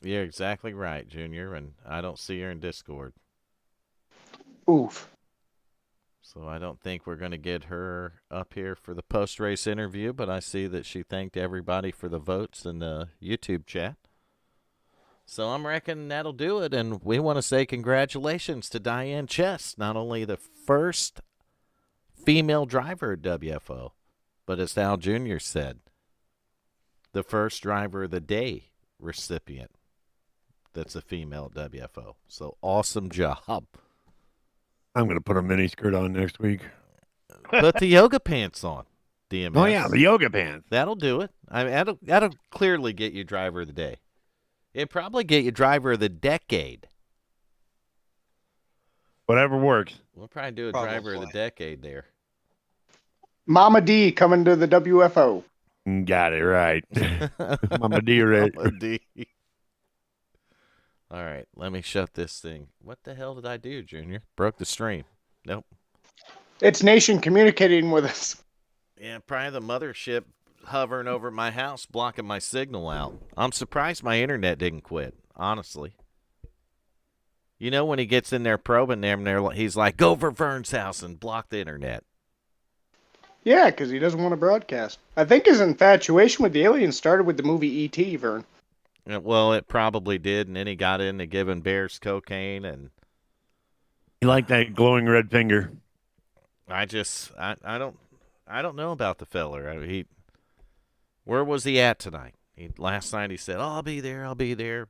Speaker 1: You're exactly right, Junior, and I don't see her in Discord.
Speaker 3: Oof.
Speaker 1: So I don't think we're going to get her up here for the post-race interview, but I see that she thanked everybody for the votes in the YouTube chat. So I'm reckoning that'll do it, and we want to say congratulations to Diane Chess, not only the first female driver at WFO, but as Al Jr. said, the first driver of the day recipient that's a female at WFO. So awesome job.
Speaker 2: I'm going to put a mini skirt on next week.
Speaker 1: Put the yoga pants on, DMS.
Speaker 2: Oh, yeah, the yoga pants.
Speaker 1: That'll do it. I mean, that'll clearly get you driver of the day. It'd probably get you driver of the decade.
Speaker 2: Whatever works.
Speaker 1: We'll probably do a driver of the decade there.
Speaker 3: Mama D coming to the WFO.
Speaker 2: Got it right. Mama D, right?
Speaker 1: Mama D. All right, let me shut this thing. What the hell did I do, Junior? Broke the stream. Nope.
Speaker 3: It's Nation communicating with us.
Speaker 1: Yeah, probably the mothership hovering over my house, blocking my signal out. I'm surprised my internet didn't quit, honestly. You know, when he gets in there probing them, he's like, go for Vern's house and block the internet.
Speaker 3: Yeah, because he doesn't want to broadcast. I think his infatuation with the aliens started with the movie E.T., Vern.
Speaker 1: Well, it probably did, and then he got into giving bears cocaine, and
Speaker 2: You like that glowing red finger?
Speaker 1: I don't know about the feller. Where was he at tonight? Last night he said, "Oh, I'll be there.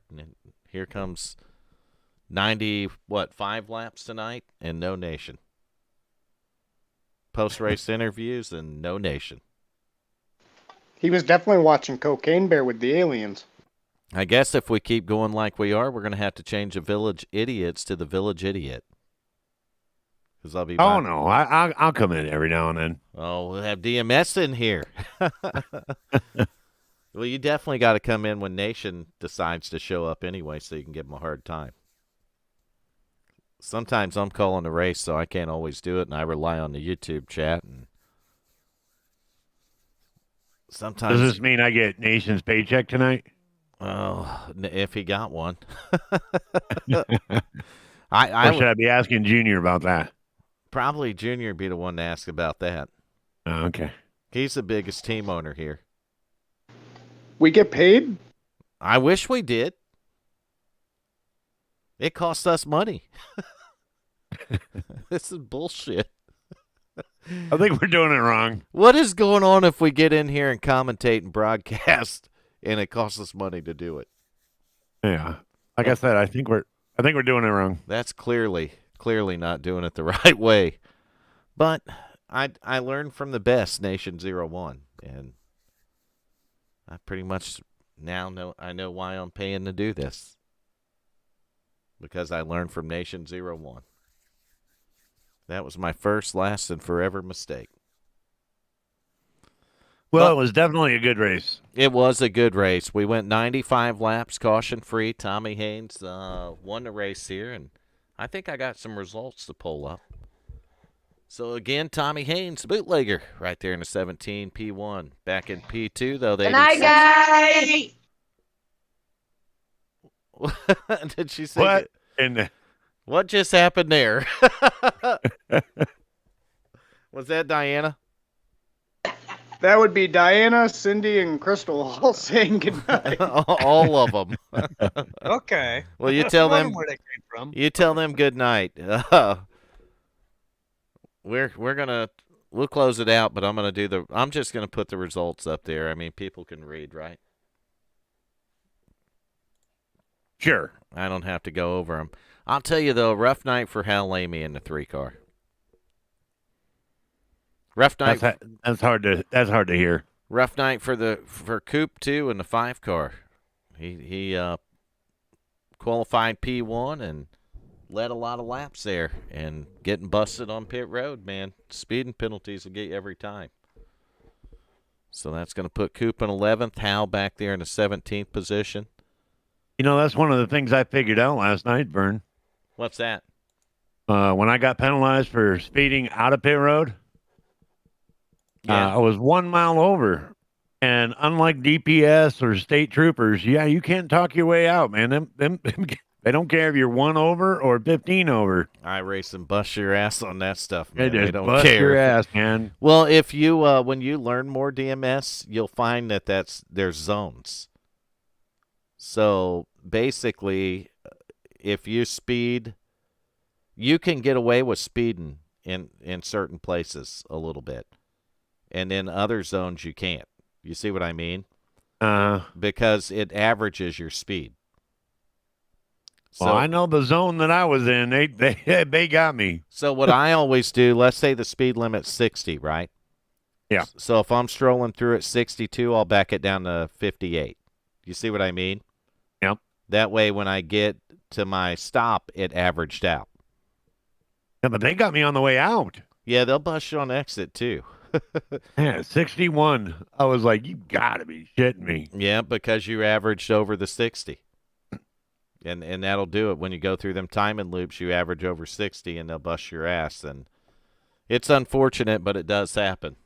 Speaker 1: And then here comes 5 laps tonight, and no nation. Post-race interviews and no nation.
Speaker 3: He was definitely watching Cocaine Bear with the aliens.
Speaker 1: I guess if we keep going like we are, we're going to have to change the Village Idiots to the Village Idiot. Because I'll be.
Speaker 2: Oh no, I'll come in every now and then.
Speaker 1: Oh, we'll have DMS in here. Well, you definitely got to come in when Nation decides to show up anyway, so you can give them a hard time. Sometimes I'm calling a race, so I can't always do it, and I rely on the YouTube chat. And sometimes.
Speaker 2: Does this mean I get Nation's paycheck tonight?
Speaker 1: Oh, if he got one.
Speaker 2: Or should I be asking Junior about that?
Speaker 1: Probably Junior would be the one to ask about that.
Speaker 2: Oh, okay.
Speaker 1: He's the biggest team owner here.
Speaker 3: We get paid?
Speaker 1: I wish we did. It costs us money. This is bullshit.
Speaker 2: I think we're doing it wrong.
Speaker 1: What is going on if we get in here and commentate and broadcast and it costs us money to do it?
Speaker 2: Yeah. Like I said, I think I think we're doing it wrong.
Speaker 1: That's clearly not doing it the right way. But I learned from the best, Nation 01, and I pretty much now know why I'm paying to do this. Because I learned from Nation 01. That was my first, last, and forever mistake.
Speaker 2: Well, it was definitely a good race.
Speaker 1: It was a good race. We went 95 laps, caution-free. Tommy Haynes won the race here, and I think I got some results to pull up. So, again, Tommy Haynes, bootlegger, right there in the 17 P1. Back in P2, though, they...
Speaker 3: Good night, guys!
Speaker 1: Did she say...
Speaker 2: What?
Speaker 1: What just happened there? Was that Diana?
Speaker 3: That would be Diana, Cindy, and Crystal all saying goodnight.
Speaker 1: All of them.
Speaker 4: Okay.
Speaker 1: Well, you tell them
Speaker 4: where they came from.
Speaker 1: You tell them good night. We'll close it out, but I'm just gonna put the results up there. I mean, people can read, right?
Speaker 2: Sure.
Speaker 1: I don't have to go over them. I'll tell you though, rough night for Hal Lamy in the 3-car. Rough night.
Speaker 2: That's hard to hear.
Speaker 1: Rough night for Coop too in the 5-car. He qualified P1 and led a lot of laps there, and getting busted on pit road, man. Speeding penalties will get you every time. So that's going to put Coop in 11th, Hal back there in the 17th position.
Speaker 2: You know, that's one of the things I figured out last night, Vern.
Speaker 1: What's that?
Speaker 2: When I got penalized for speeding out of pit road, I was 1 mile over. And unlike DPS or state troopers, you can't talk your way out, man. Them they don't care if you're 1 over or 15 over.
Speaker 1: I race and bust your ass on that stuff, man.
Speaker 2: They
Speaker 1: They
Speaker 2: just
Speaker 1: don't
Speaker 2: bust
Speaker 1: care.
Speaker 2: your ass, man.
Speaker 1: Well, if you when you learn more DMS, you'll find that there's zones. So basically, if you speed, you can get away with speeding in certain places a little bit, and in other zones you can't. You see what I mean? Because it averages your speed. So,
Speaker 2: Well, I know the zone that I was in. They got me.
Speaker 1: So what I always do, let's say the speed limit's 60, right?
Speaker 2: Yeah.
Speaker 1: So if I'm strolling through at 62, I'll back it down to 58. You see what I mean?
Speaker 2: Yep.
Speaker 1: That way, when I get to my stop, it averaged out.
Speaker 2: Yeah, but they got me on the way out.
Speaker 1: Yeah, they'll bust you on exit too.
Speaker 2: Yeah, 61. I was like, you got to be shitting me.
Speaker 1: Yeah, because you averaged over the 60. And that'll do it. When you go through them timing loops, you average over 60, and they'll bust your ass. And it's unfortunate, but it does happen.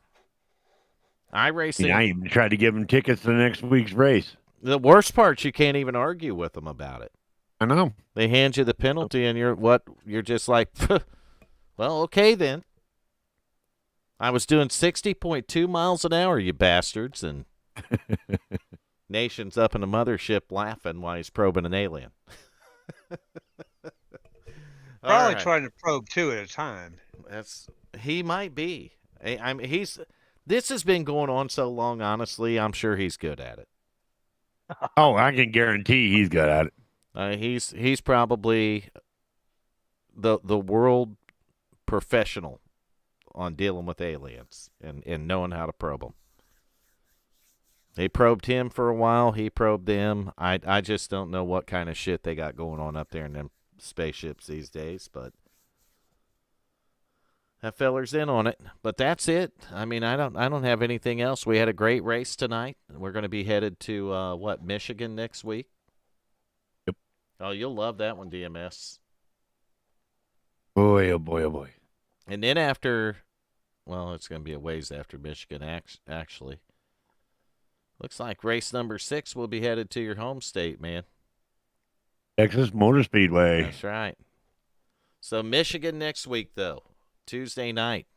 Speaker 1: iRacing.
Speaker 2: I even tried to give them tickets to the next week's race.
Speaker 1: The worst part, you can't even argue with them about it.
Speaker 2: I know.
Speaker 1: They hand you the penalty, and you're just like, well, okay then. I was doing 60.2 miles an hour, you bastards, and Nation's up in the mothership laughing while he's probing an alien.
Speaker 4: Probably trying to probe 2 at a time.
Speaker 1: He might be. I mean, this has been going on so long, honestly, I'm sure he's good at it.
Speaker 2: Oh, I can guarantee he's good at it.
Speaker 1: He's probably the world professional on dealing with aliens and knowing how to probe them. They probed him for a while. He probed them. I just don't know what kind of shit they got going on up there in them spaceships these days, but that feller's in on it. But that's it. I mean, I don't have anything else. We had a great race tonight. We're going to be headed to Michigan next week.
Speaker 2: Yep.
Speaker 1: Oh, you'll love that one, DMS.
Speaker 2: Boy, oh boy, oh boy.
Speaker 1: And then after, well, it's going to be a ways after Michigan, actually. Looks like race number 6 will be headed to your home state, man.
Speaker 2: Texas Motor Speedway.
Speaker 1: That's right. So Michigan next week, though, Tuesday night.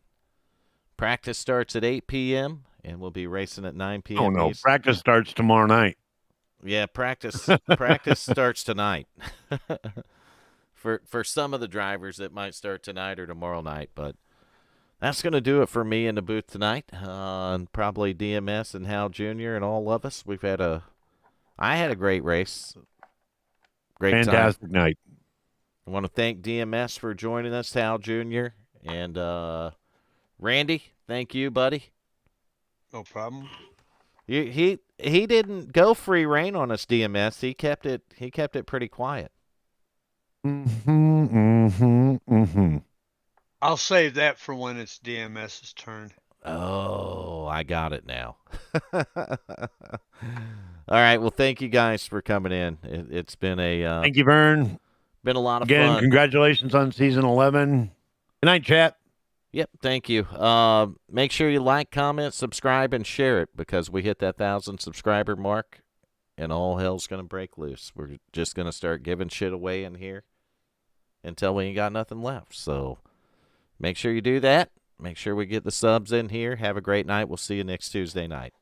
Speaker 1: Practice starts at 8 p.m., and we'll be racing at 9 p.m.
Speaker 2: Oh, no. Practice starts tomorrow night.
Speaker 1: Yeah, practice starts tonight. For some of the drivers, it might start tonight or tomorrow night, but that's going to do it for me in the booth tonight, and probably DMS and Hal Jr. and all of us. I had a great race. Great
Speaker 2: Fantastic
Speaker 1: time.
Speaker 2: night.
Speaker 1: I want to thank DMS for joining us, Hal Jr. And Randy, thank you, buddy.
Speaker 4: No problem.
Speaker 1: He didn't go free reign on us, DMS. He kept it pretty quiet.
Speaker 4: I'll save that for when it's DMS's turn.
Speaker 1: Oh, I got it now. All right. Well, thank you guys for coming in. It's been a
Speaker 2: thank you, Vern.
Speaker 1: Been a lot of
Speaker 2: Again,
Speaker 1: fun.
Speaker 2: Congratulations on season 11. Good night, chat.
Speaker 1: Yep, thank you. Make sure you like, comment, subscribe, and share it because we hit that 1,000 subscriber mark, and all hell's gonna break loose. We're just gonna start giving shit away in here until we ain't got nothing left. So make sure you do that. Make sure we get the subs in here. Have a great night. We'll see you next Tuesday night.